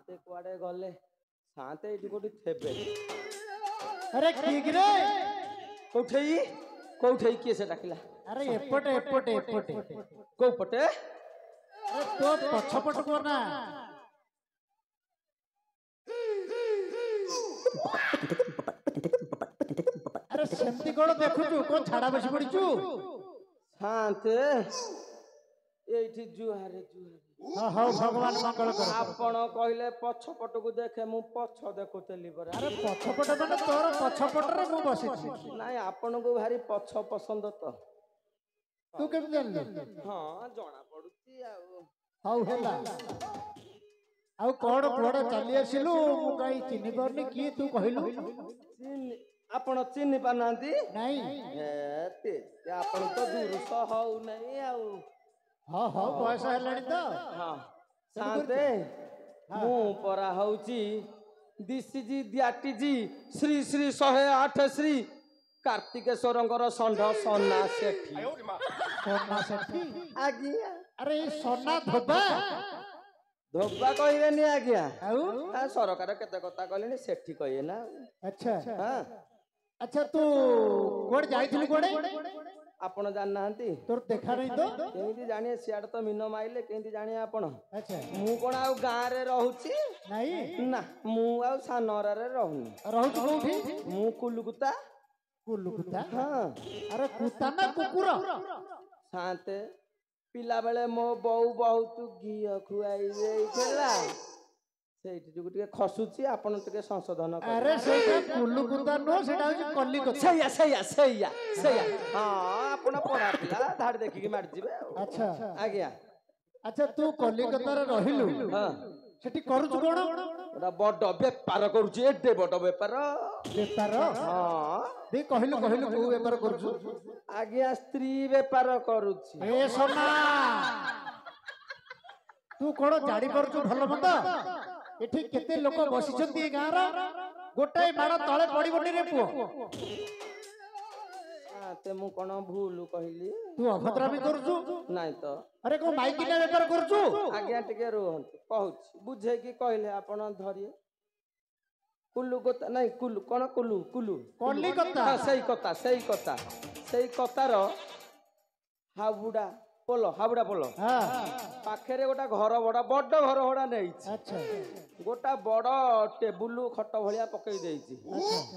शांते कुआडे गले शांते एठी कोठी थेबे अरे ठीक रे कोठेई किए से डाकिला अरे एपटे एपटे एपटे को पटे अरे तो पछपट को ना अरे सेमती कोण देखुचु कोन छाड़ा बसी पड़िचु शांते एठी जुहारे हां हां भगवान मंगल कर आपण कहले पछपट को देखे मु पछ देखुतली परा अरे पछपट माने तोर पछपट रे मु बसिछि नाही आपण को भारी पछ पसंद तो तू केम जानली हां जणा पडुची आ हाउ हेला आउ कोड कोड चली आसिलु मु काई चिन्हि परनी की तू कहिलु आपण चिन्हि पानांती नहीं ते आपण तो दूर सह हउ नहीं आउ हां हां पैसा हेलानी तो हां शांते मु परा हउची दिसीजी द्याटीजी श्री श्री 108 श्री कार्तिकेश्वरंकर षंढ सन्ना सेठी सोना सेठी आज्ञा अरे सोना धोबा धोबा कहबेनी आज्ञा आउ सरकार केते कथा कहलेनी सेठी कहे ना अच्छा हां अच्छा तू कोड जाइथिलु कोडे आपण जान नांती तोर देखा नहीं तो केंती जानिए सियाड तो मिनो माइले केंती जानिए आपण अच्छा मु कोन आउ गां रे रहूची नहीं ना मु आउ सानरा रे रहूनी रहू कोठी मु कुलुकुता कुलुकुता हां अरे कुता ना कुकुर शांते पिला बेले मो बहु बहुत घिया खुआई देइछला सेठी जुगु टिके खसुची आपण टिके संशोधन कर अरे सेटा कुलुकुता नो सेटा होची कलिकता सैया हां आपण पढ़ा पिला धाड़ देखि के मार जिवे अच्छा आज्ञा अच्छा तू कलिकता रे रहिलु हां सेठी करूछु कोन ओडा बड व्यापार करूची एडे बड व्यापार व्यापार हां दे कहिलु कहिलु को व्यापार करूछु आज्ञा स्त्री व्यापार करूची ए सोना तू कोन जाडी परछु भलो मत एठी केते लोक बसिचंती ए गां रा गोटाई माड़ तळे पडिबोनी रे पुओ ते मु कोन भूल कहली तू अभद्रामी करछु नाही तो अरे को माइकी ने व्यापार करछु आज्ञा टिके रोहंतु कहूची बुझे की कहले आपण धरिए कुल्लू गोता नहीं कुल्लू कोन कुल्लू कुल्लू कलिकता हां सही कतार हाबुड़ा पोलो हां पाखेरे गोटा घर बड़ा बड़ घर भड़ा नहीं अच्छा गोटा बड़ टेबुल खट भलिया पकई देइछि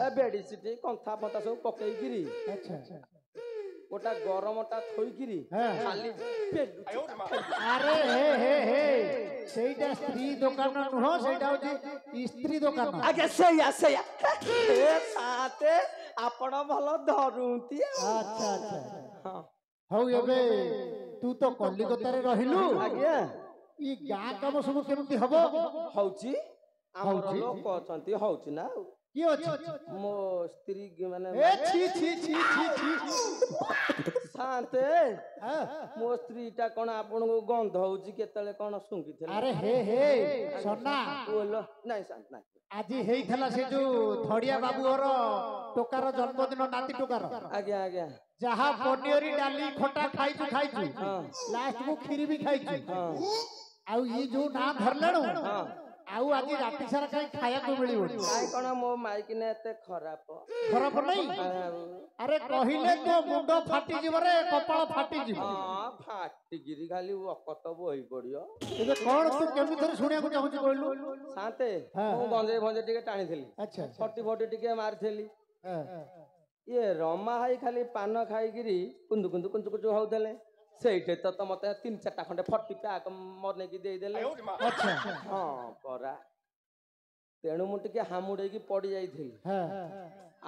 ए बेडशीट कंथा फंथा सब पकई गिरी अच्छा गोटा गरमटा थोइगिरी खाली अरे हे सेटा स्त्री दुकान नुह सेटा होची स्त्री दुकान आगे सैया ए साथे आपण भलो धरुंती अच्छा अच्छा हां हौ एबे तू तो कलिकता रे रहिलु आज्ञा ई गां काम सब केमती हबो हौची हमर लोक अछंती हौची ना की अछि मो स्त्री माने ए छी शांते मो स्त्रीटा कोन आपन को गंध होची केतले कोन सुंगी अरे हे सोना बोलो नहीं शांत नहीं आज हेई थला से जो थड़िया बाबू और टोकार जन्मदिन नाती टोकार आज्ञा जहा पनियरी डाली खटा खाइछु लास्ट को खीरी भी खाइछु आउ ई जो ना धरलेणु आउ आज राती सारा काई खाया को मिलिबो काई कोन मो माइक ने एते खराब नहीं अरे कहिले तो मुंडो फाटी जीव रे कपाळ फाटी जीव हां फाटी गिरी खाली वकत बोई पड़ियो एबे कोन तू केमि थर सुनिया को चाहू कहलु शांते मु गंजे भंजे टिके टाणी थली अच्छा फटी टिके मारथली ये रमा हाई खाली पान खाई गिरी कुंदु होउदले सेठे तो मते 3-4 खंडे फटी पैक मरने की दे देले अच्छा हां परा तेणु मु टिके हामुडे की पड़ी जाइथिली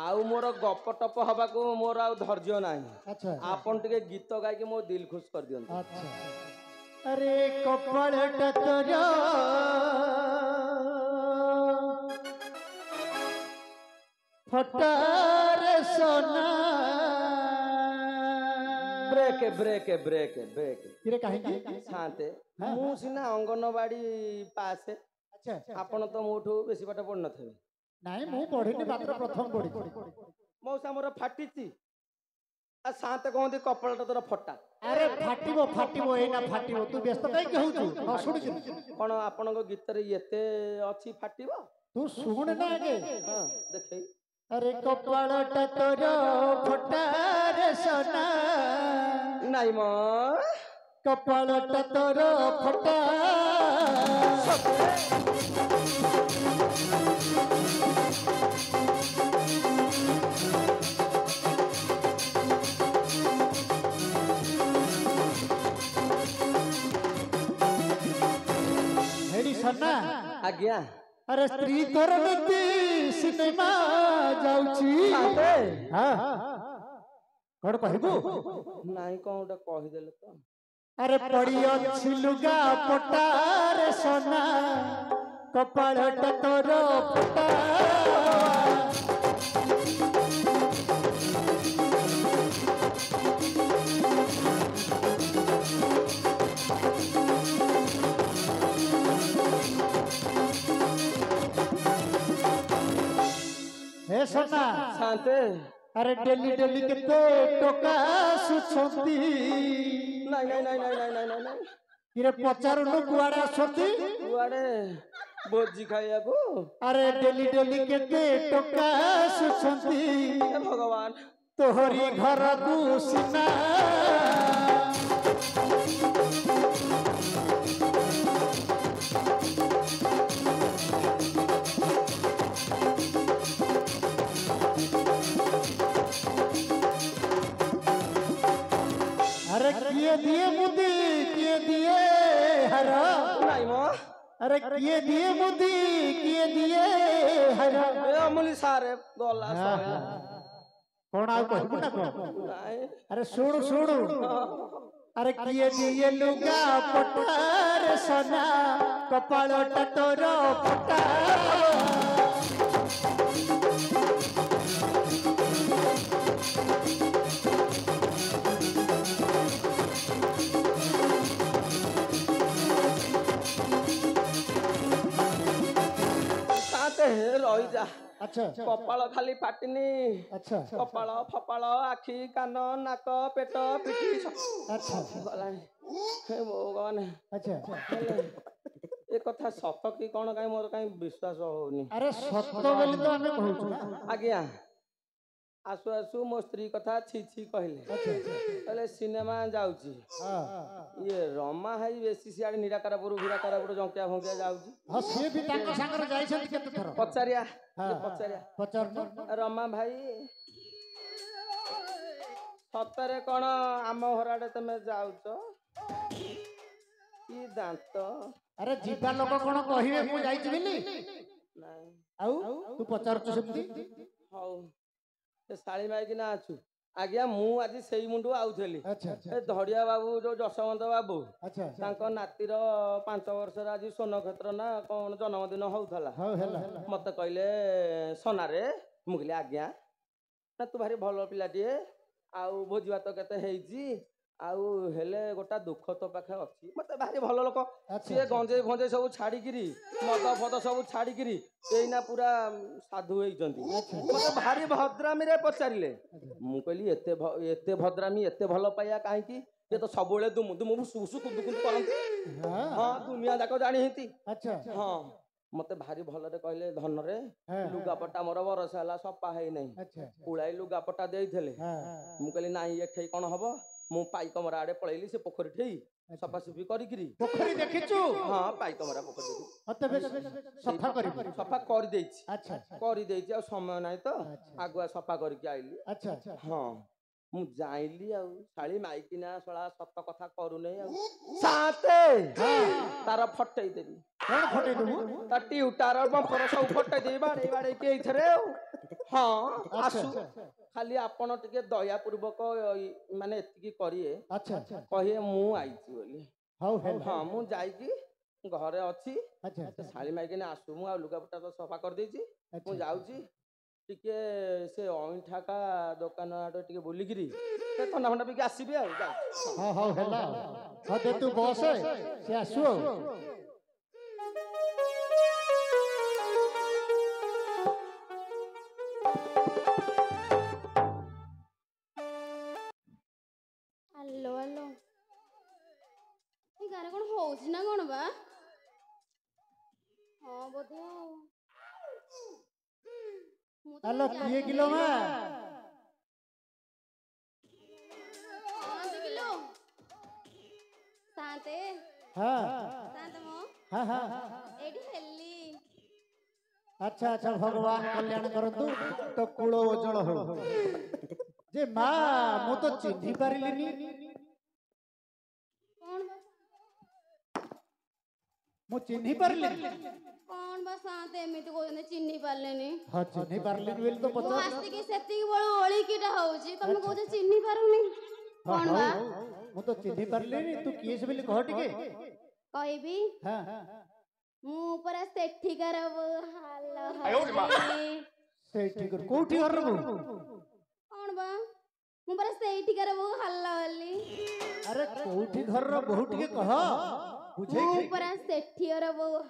आउ मोर गप टप हबा को मोर आ धैर्य नाही अच्छा आपन टिके गीत गाय के मो दिल खुश कर दियन अच्छा अरे कपड़ टतरा फटार सोना ब्रेक किरे काहे शांते मु सिना अंगनवाड़ी पास अच्छा आपण तो मोठू बेसी पाठ पढ़ नथबे नाही मु पढिनी मात्र प्रथम पढि मौसा मोर फाटिची आ साते कहते कपालटा तोर फटा अरे फाटिबो फाटिबो एना फाटिबो तू व्यस्त काई कहउछु न शुणिछु कौन आपन गीत एते अच्छी फाटिब तू शुण ना आगे हाँ देखई अरे कपालटा तोर फटा रे सोना नाई म कपालटा तोर फटा हेडी सन्ना आज्ञा अरे स्त्री तोर नीति सिनेमा जाउची साते हां कोड कहबू नाई कौन गोटे कहीदेले तो अरे पड़ी अछि लुगा पटा रे सोना कपालटा तोर फटा हे सोना शांते अरे डेली डेली केते टोका सुछंती नाई नाई नाई नाई नाई नाई नाई नाई किरे पचारुनु कुआडे आछंती कुआडे भोजी खाइया को अरे डेली डेली केते टोका सुछंती हे भगवान तोहरी घर को सिना अरे किए दिए मुदी किए दिए हरा नाई म अरे किए दिए मुदी किए दिए हरा ए अमली सारे गला सहेला कौन आ कहबू ना को नाई अरे सुन सुन अरे किए दिए लुगा पटार सोना कपालटा तोर फटा साते रही जा अच्छा कपाल खाली फाटिनी अच्छा कपाल फपाल आखि कान नाक पेट पिठी अच्छा गलानी हे भगवान अच्छा ए कथा सत कि कौन कहीं मोर कहीं विश्वास होनी अरे सत्य बोली तो हमें कहूछु ना आज्ञा आसु आसु मो स्त्री कथा छी छी कहले अच्छा कहले सिनेमा जाउची हां ये रमा हाई बेसी सियाड़े निराकारापुर भिराकारापुर जंकिया भंकिया जाउची हां से भी तांको संगर जाइछन केते थर पचारिया हां पचारिया पचार रमा भाई सतरे कौन आम घराडे तमे जाउच कि दांत अरे जीवा लोक कोन कहिबे मु जाइछि बिली नाई आउ तू पचारछ सेमती हौ से साली माइकी ना अछु आज्ञा मु आज सेई मुंडू आउथली अच्छा ए धड़िया बाबू जो जसवंत बाबू अच्छा तांको नातीर 5 वर्षर आज सोन क्षेत्र ना कौन जन्मदिन होउथला हां हेला मते कहले सोनारे मु कहले आज्ञा ना तू भारी भलो पिलाटिए आउ भोजी भात केते हेइजी आउ हेले गोटा दुख तो पाखे अछि मते भारी भलो लोक सिए गंजे भंजे सब छाड़ीकिरी मद फद सब छाड़ीकिरी एइना पूरा साधु होइचंती मते भारी भद्रामी रे पचारिले मु कहली एते भद्रामी एते भलो पाया काहे की ये तो सबुले दुमु दुमु सुसु कुंदु कुंदु करंती हां दुनिया जाको जानी हेती अच्छा हां मते भारी भलरे कहले धन रे लुगापटा मोर बरस हला सपा हेइ नै अच्छा पुळाई लुगापटा देइथले मु कहली नाही एठै कोन हबो मु पाई कमरा आडे पळैली से पोखरी ठेई सफा सुफी करिकरी पोखरी देखिछु हां पाई कमरा पोखरी देखि अते सफा करी सफा कर देइछि अच्छा कर देइछि आ समय नाही तो आगुआ सफा करके आइली अच्छा हां मु जाइली आ साली माइकिना सळा सत कथा करू नै आ साते तार फटै देबी कोन फटै देबू ता टिउटार बंपर सब फटै देबी बाडे बाडे के इथरे हां आसु खाली आपण टिके दया पूर्वक माने एतिकी करिए अच्छा कहिए मु आइछि बोली हाउ हां मु जाई कि घरे अछि अच्छा साली माइकिना आसु मु आ लुगापटा तो सफा कर देइछि मु जाउछि टिके से अइठाका दुकान आडे टिके बुलिगिरी से थंडा फंडा पिके आसीबे आ हां हाउ हेला हां दे तू बस से आसु हेलो किए किलो में शांत किलो शांते हाँ शांत मो हाँ हाँ एडी हेल्ली अच्छा अच्छा भगवान कल्याण करतु तो कूल उज्जवल हो जे माँ मु तो चिन्ही पारिलिनी कौन मु चिन्ही पारिलिनी कौन बा शांत एमिति कोने चिन्ही पारलेनी हाँ चिन्ही पारिलिनी बोली तो मो पचास आस्ति की सेतिकी बळ ओळी किटा होउची तमे कोजे चिन्ही पारुनी कौन बा मु तो चिन्ही पारिलिनी तू किए से बोली कह टिके कहबी हाँ मु परा सेठीकार हाल से ठीक कोठी घर रो कौन बा मु परा सेठीकार हल्ला हल्ली अरे कोठी घर रो बहु टिके कह बुझे मु परा सेठीर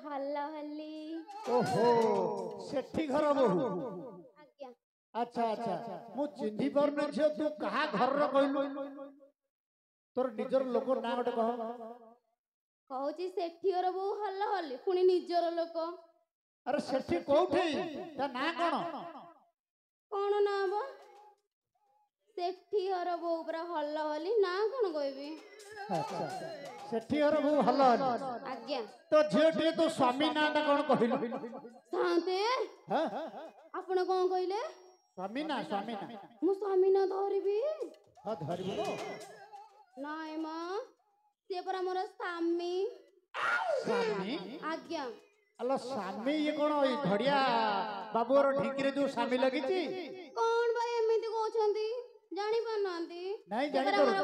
हल्ला हल्ली ओहो सेठी घर बहु आज्ञा अच्छा अच्छा मु चिन्ही पारन झियो तू कहा घर रो कहलु तोर निजर लोक ना गोटे कह कहूची सेठीर बहु हल्ला हल्ली पुणी निजर लोक अरे सेठी कोठी ता ना कोन कौन ना बा सेठीर बहु परा हल्ला हल्ली ना कौन कहबी अच्छा सेठी घर बहु हल्ला आज्ञा तो झियो टिके तो स्वामी ना ता कोन कहलु शांते हां आपण कौन कहले स्वामी ना मु स्वामी ना धरबी हां धरिबो नाय मा से परा मोर स्वामी स्वामी आज्ञा अल्ला स्वामी ये कोन ओई घड़िया बाबूर ढिंकी रे जो स्वामी लगिची कौन भाई एमिति कहउछंती जानि पानांती नहीं से जानि परा मोर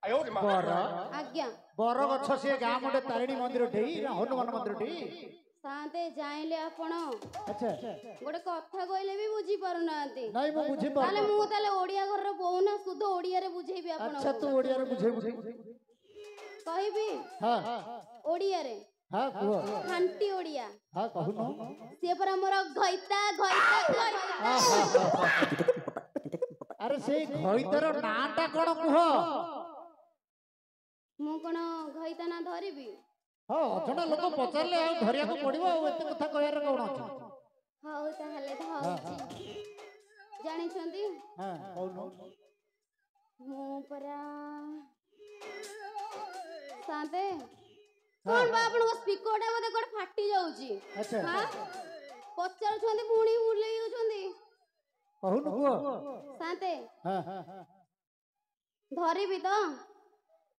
बर बर आज्ञा बर गछ से गां मोटे तारिणी मंदिर ढेई ना हनुमान मंदिर ढेई शांते जाइले आपण अच्छा गोटे कथा कहले भी बुझी पारुनांती नहीं मु बुझी पार ताले मु ताले ओडिया घर रो बहु ना शुद्ध ओडिया रे बुझेबी आपण अच्छा तू ओडिया रे बुझे कहबी हां ओडिया रे हां कुह खांटी ओडिया हां कहू से परा मोर घइता घइता घइता अरे से घइतर नाटा कोन कुह मु कोन घइता ना धरिबी हां अजणा लोक पचारले आ धरिया को पड़िबो आ एते कथा कहयार कोन अछि हाउ ताहले धौची जानि छंती हां कहू मु परा शांते कौन बा आपण स्पीकर टा बोधे कोड फाटी जाउची अच्छा हां पचार छंती पुणी उले जाउछंती कहू कुह शांते हां धरिबी तो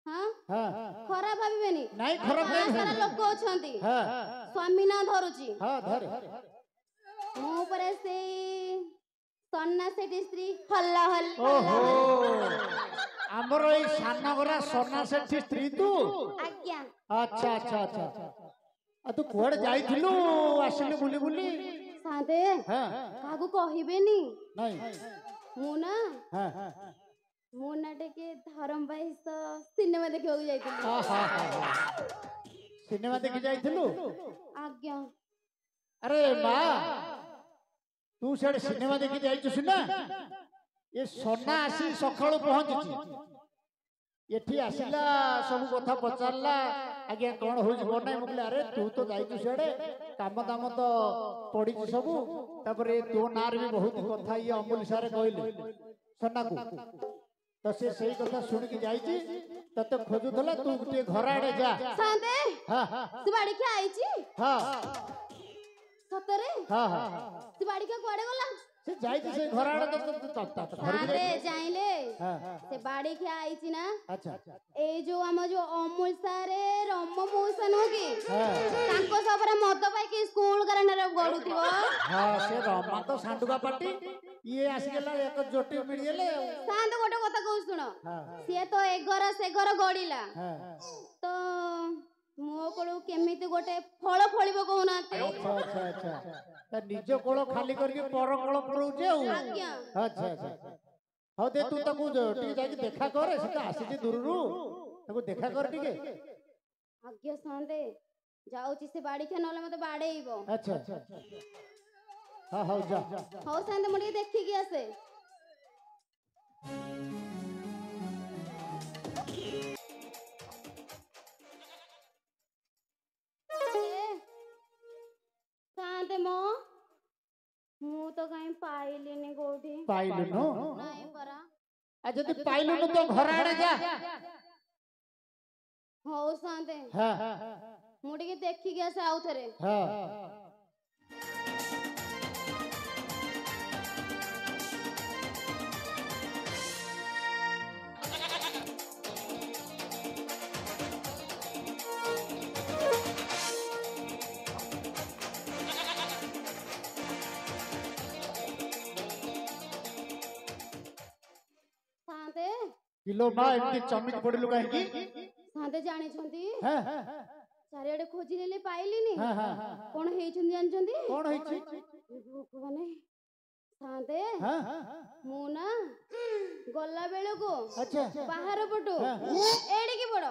हां हां खराब भाबिबेनी नहीं खराब हां नहीं सारा लोक अछंती हां स्वामी ना धरुची हां धर मु परे से सन्नासेटी स्त्री हल्ला हल्ला ओहो हमर ए सानगरा सोना सेठी स्त्री तू आज्ञा अच्छा अच्छा अच्छा आ तू कोड जाइथिलु आसिले बुली बुली शांते हां कागु कहिबेनी नहीं मु ना हां मु ना टेके धरम बाईस सिनेमा देखियो जाइतिली सिनेमा देखि जाइथिलु आज्ञा अरे मां तू सेड सिनेमा देखि जाइछु सिना ये सोना आसी सखाळु पहुंचची एठी आसिला सब कथा पचारला आज्ञा कोन होई कोन नै मुकले अरे तू तो जाइछु सेडे काम दाम तो पड़ी सब तापरे तो नार भी बहुत कथा ये अमूल सारे कहले सोना को तो से सही कथा सुन के जाइची तते खोजुथला तू गुटे घर आडे जा शांते हां तू बाड़ी के आइची हां सतरे हां हां तू बाड़ी के कोड़े गला से जाइची से घर आडे तो शांते जाइले हां से बाड़ी के आइची ना अच्छा ए जो हम जो अमूल सारे रम मौसन होगी हां तांको सबरे मद पाई के स्कूल करने रे गडुथिबो हां से रमा तो सांडुगा पाटी ये आसी गेला एक जोटी मिल गेले शांत गोटे कथा कहू सुन हां से तो एगर से घर गडिला हां तो मो कोळू केमिति गोटे फळ फळिबो कहूनाते अच्छा अच्छा अच्छा त निज कोळ खाली करके पर कोळ पड़ौजे आज्ञा अच्छा अच्छा हो दे तू तको टी जाके देखा करे से आसी दूररू तको देखा कर टिके आज्ञा शांते जाउची से बाड़ी के नले मते बाडेइबो अच्छा हां हां जा हो शांते मो टिके देखि की आसे शांते मो ମୁଁ ତ କାଇଁ ପାଇଲିନି କୋଉଠି। ପାଇଲୁନୁ? ନାଇଁ ପରା। ଆଉ ଯଦି ପାଇଲୁନୁ ତ ଘର ଆଡେ ଯା। ହଉ ସାନ୍ତେ ହଁ ମୁଁ ଟିକେ ଦେଖିକି ଆସେ ଆଉ ଥରେ। ହଁ। ସାନ୍ତେ କିଲୋ ମା ଏମିତି ଚମିକି ପଡିଲୁ କାହିଁକି? ସାନ୍ତେ ଜାଣିଛନ୍ତି ହଁ ଚାରିଆଡେ ଖୋଜିଲେ ପାଇଲିନି। ହଁ ହଁ। କଣ ହେଇଛନ୍ତି ଜାଣିଛନ୍ତି? କଣ ହେଇଛି? ଭଗବାନେ ସାନ୍ତେ ହଁ ମୁଁ ନା ଗଲା ବେଳକୁ ଆଚ୍ଛା ବାହାର ପଟୁ ହଁ। ଏଡିକି ବଡ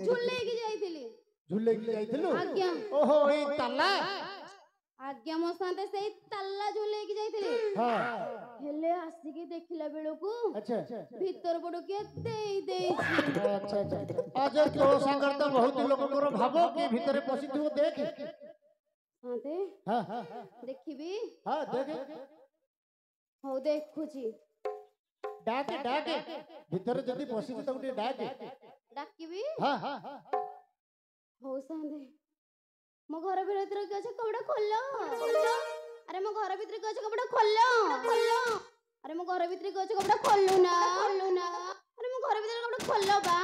ଝୁଲେଇକି ଯାଇଥିଲି। ଝୁଲେଇକି ଯାଇଥିଲୁ? ଆଜ୍ଞା ଓହୋ ଏଇ ତାଲା? ଆଜ୍ଞା ମୋ ସାନ୍ତେ ସେଇ ତାଲା ଝୁଲେଇକି ଯାଇଥିଲି। ହଁ ହେଲେ ଆସିକି ଦେଖିଲା ବେଳକୁ ଆଚ୍ଛା ଭିତର ପଟୁ କିଏ ଦେଇ ଦେଇଛି। ଆଚ୍ଛା ଆଚ୍ଛା। ଆଜ ତୋ ସାଙ୍ଗରେ ତ ବହୁତ ଲୋକଙ୍କର ଭାବ କିଏ ଭିତରେ ପଶିଥିବ ଦେଖ। ସାନ୍ତେ ହଁ ହଁ ଦେଖିବି? ହଁ ଦେଖ। ହଉ ଦେଖୁଛି। ଡାକେ ଡାକେ ଭିତରେ ଯଦି ପଶିଛି ତାକୁ ଟିକେ ଡାକେ। ଡାକିବି? ହଁ ହଁ ହଁ। ହଉ ସାନ୍ତେ ମୋ ଘର ଭିତରେ କିଏ ଅଛି କବାଟ ଖୋଲ। ଆରେ ମୋ ଘର ଭିତରେ କିଏ ଅଛି କବାଟ ଖୋଲ। ଆରେ ମୋ ଘର ଭିତରେ କିଏ ଅଛି କବାଟ ଖୋଲୁନା। ଆରେ ମୋ ଘର ଭିତରେ କବାଟ ଖୋଲ ବା।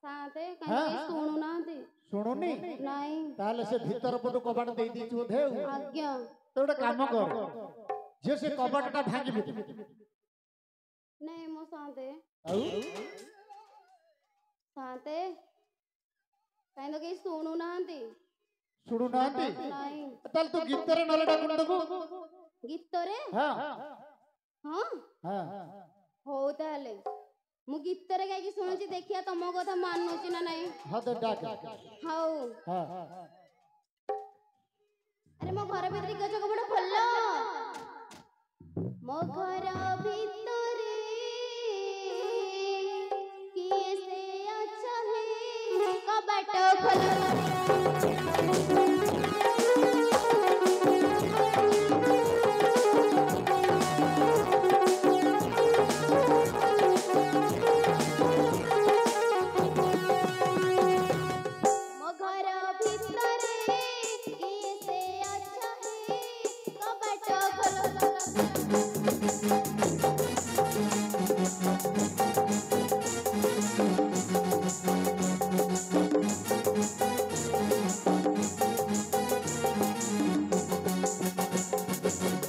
ସାନ୍ତେ କାହିଁ କେହି ଶୁଣୁନାହାନ୍ତି। ଶୁଣୁନି? ନାଇଁ। ତାହେଲେ ସେ ଭିତର ପଟୁ କବାଟ ଦେଇ ଦେଇଛି ବୋଧେ ଆଉ। ଆଜ୍ଞା ତ ଗୋଟେ କାମ କର, ଝିଅ ସେ କବାଟଟା ଭାଙ୍ଗିବି। ନାଇଁ ମୋ ସାନ୍ତେ ଆଉ ସାନ୍ତେ କାହିଁ ତ କେହି ଶୁଣୁନାହାନ୍ତି। ଶୁଣୁନାହାନ୍ତି? ନାଇଁ। ତାହେଲେ ତୁ ଗୀତରେ ନହେଲେ ଡାକୁନୁ ତାକୁ। ଗୀତରେ? ହଁ ହଁ ହଁ। ହଉ ତାହେଲେ ମୁଁ ଗୀତରେ ଗାଇକି ଶୁଣୁଛି, ଦେଖିଆ ତମ କଥା ମାନୁଛି ନା ନାଇଁ। ହଁ ତ ଡାକେ। ହଉ। ହଁ ଆରେ ମୋ ଘର ଭିତରେ କିଏ ଅଛି କବାଟ ଖୋଲ। ମୋ ଘର ଭିତରେ କିଏ ସେ ଅଛନ୍ତି କବାଟ ଖୋଲ। ମୋ ଘର ଭିତରେ କିଏ ସେ ଅଛନ୍ତି କବାଟ ଖୋଲ।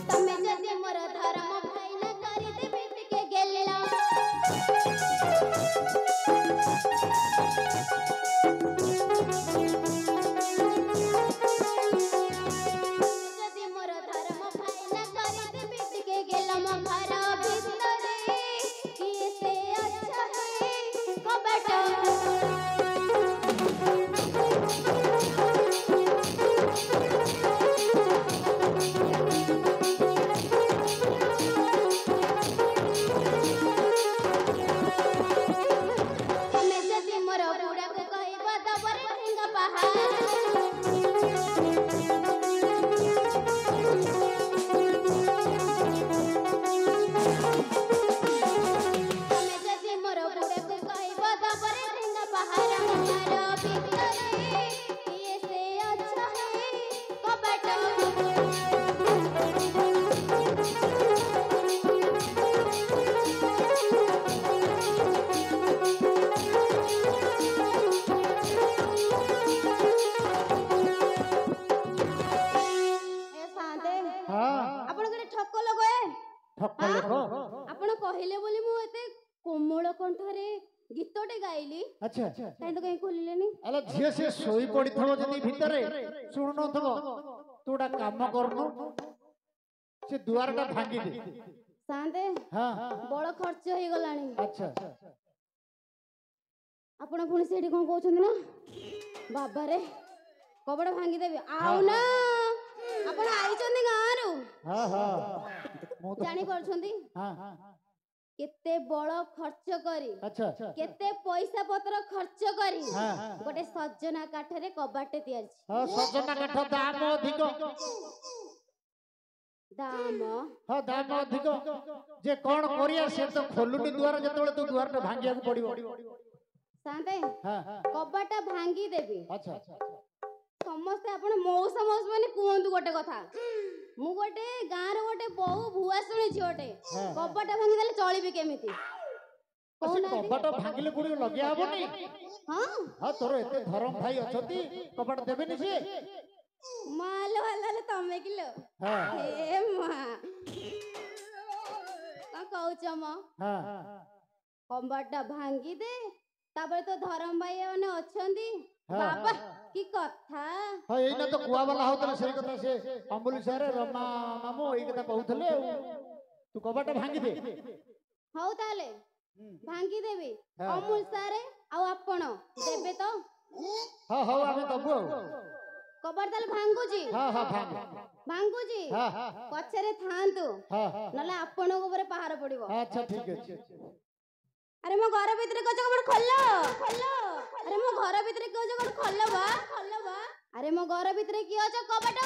ତମେ ଯଦି ମୋର ଧର୍ମ ଭାଇନା କରିଦେବେ ଟିକେ ଗେଲ। ଯଦି ମୋର ଧର୍ମ ଭାଇନା କରିଦେବେ ଟିକେ ଗେଲ। ମୋ ଘର ଭିତରେ କିଏ ସେ ଅଛନ୍ତି କବାଟ। ତମେ ଯଦି ମୋର ବୁଢ଼ାକୁ କହିବ ଦବରେ ଠେଙ୍ଗା ତମେ ଯଦି ମୋର ବୁଢ଼ାକୁ କହିବ ଦବରେ ଠେଙ୍ଗା ପାହାର। ମୋ ଘର ଭିତରେ କିଏ ସେ ଅଛନ୍ତି କବାଟ। ଏ ସାନ୍ତେ ହଁ। ଆପଣଙ୍କର ଠକ ଲୋକ ଏ। ଠକ ଲୋକ? ଆପଣ କହିଲେ ବୋଲି ମୁଁ ଏତେ କୋମଳ କଣ୍ଠରେ ଗୀତଟେ ଗାଇଲି। ଆଚ୍ଛା। କାହିଁ ତ କାହିଁ ଖୋଲିଲେନି? ଆଲୋ ଝିଅ ସେ ଶୋଇ ପଡିଥିବ ଯଦି ଭିତରେ ଶୁଣୁନଥିବ, ତୁ ଗୋଟେ କାମ କରୁନୁ ସେ ଦୁଆରଟା ଭାଙ୍ଗିଦେ। ସାନ୍ତେ ହଁ ବଳ ଖର୍ଚ୍ଚ ହେଇଗଲାଣି। ଆଚ୍ଛା। ଆପଣ ପୁଣି ସେଇଠି କଣ କହୁଛନ୍ତି ନା ବାବାରେ କବାଟ ଭାଙ୍ଗିଦେବି। ଆଉ ହଁ। ନା ଆପଣ ଆଇଛନ୍ତି ଗାଁରୁ ହଁ ହଁ ମୁଁ ତ ଜାଣିପାରୁଛନ୍ତି ହଁ କେତେ ବଳ ଖର୍ଚ୍ଚ କରି ଆଚ୍ଛା କେତେ ପଇସା ପତ୍ର ଖର୍ଚ୍ଚ କରି ହଁ। ଗୋଟେ ସଜନା କାଠରେ କବାଟ ତିଆରିଛି। ହଁ ସଜନା କାଠ ଦାମ ଅଧିକ। ଦାମ ହଁ ଦାମ ଅଧିକ ଯେ କଣ କରିବା ସେ ତ ଖୋଲୁନି ଦୁଆର ଯେତେବେଳେ ତୁ ଦୁଆରଟା ଭାଙ୍ଗିବାକୁ ପଡିବ ସାନ୍ତେ ହଁ କବାଟା ଭାଙ୍ଗି ଦେବି ଆଚ୍ଛା ସମସ୍ତେ ଆପଣ ମଉସା ମାଉସୀ ମାନେ କୁହନ୍ତୁ ଗୋଟେ କଥା ମୁଁ ଗୋଟେ ଗାଁର ଗୋଟେ ବୋହୁ ଭୁଆସୁଣୀ ଝିଅଟେ ହଁ। କବାଟା ଭାଙ୍ଗିଦେଲେ ଚଳିବି କେମିତି ଆଉ ସେ କବାଟ ଭାଙ୍ଗିଲେ କୋଉଠି ଲଗେଇ ହବନି ହଁ ହଁ ତୋର ଏତେ ଧରମ ଭାଇ ଅଛନ୍ତି କବାଟ ଦେବେନି ସିଏ ମାଲୋ ହାଲୋ ତମେ କିଲୋ ହଁ ହେ ମା କଣ କହୁଛ ମ ହଁ କବାଟଟା ଭାଙ୍ଗି ଦେ ତାପରେ ତ ଧରମ ଭାଇ ମାନେ ଅଛନ୍ତି ହଁ। ବାବା କି କଥା ହଁ ଏଇନା ତ କୁଆବାଲା ହଉଥିଲେ ସେଇ କଥା ସେ ଅମ୍ବୁଲି ସାରେ ରମା ମାମୁଁ ଏଇ କଥା କହୁଥିଲେ ଆଉ ତୁ କବାଟ ଭାଙ୍ଗିଦେ ହଉ ତାହେଲେ ଭାଙ୍ଗିଦେବି ହଁ। ଅମୁଲ ସାରେ ଆଉ ଆପଣ ଦେବେ ତ ହଁ ହଉ ଆମେ ଦବୁ ଆଉ କବାଟ ତାହେଲେ ଭାଙ୍ଗୁଛି ହଁ ହଁ ଭାଙ୍ଗ ଭାଙ୍ଗୁଛି ହଁ ପଛରେ ଥାଆନ୍ତୁ ହଁ ନହେଲେ ଆପଣଙ୍କ ଉପରେ ପାହାର ପଡିବ ଆଚ୍ଛା ଠିକ ଅଛି ଆରେ ମୋ ଘର ଭିତରେ କହୁଛ କବାଟ ଖୋଲ ଆରେ ମୋ ଘର ଭିତରେ କହୁଛ କବାଟ ଖୋଲ ବା ଆରେ ମୋ ଘର ଭିତରେ କିଏ ଅଛ କବାଟ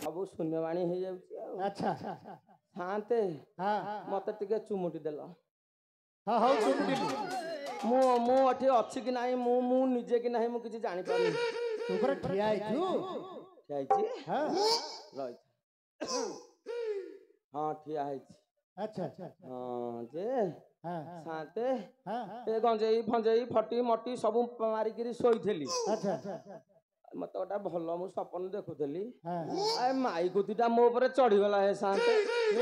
ସବୁ ଶୂନ୍ୟବାଣୀ ହେଇଯାଉଛି ଆଉ ଆଚ୍ଛା ଶାନ୍ତେ ହଁ ମତେ ଟିକେ ଚୁମୁଟି ଦେଲ ହଁ ହଉ ଚୁମୁଟିଲୁ ମୁଁ ଏଠି ଅଛି କି ନାହିଁ ମୁଁ ନିଜେ କି ନାହିଁ ମୁଁ କିଛି ଜାଣିପାରୁନି ତୁ ପୁରା ଠିଆ ହେଇଛୁ ଠିଆ ହେଇଛି ହଁ ରହିଛି ହଁ ଠିଆ ହେଇଛି ଆଚ୍ଛା ହଁ ଯେ ହଁ ଶାନ୍ତେ ହଁ ଏ ଗଞ୍ଜେଇ ଫଞ୍ଜେଇ ଫଟି ମଟି ସବୁ ମାରିକିରି ଶୋଇଥିଲି ଆଚ୍ଛା ମତେ ଗୋଟେ ଭଲ ମୁଁ ସ୍ୱପ୍ନ ଦେଖୁଥିଲି ହଁ ଏ ମାଇକୁତିଟା ମୋ ଉପରେ ଚଢିଗଲା ହେ ଶାନ୍ତେ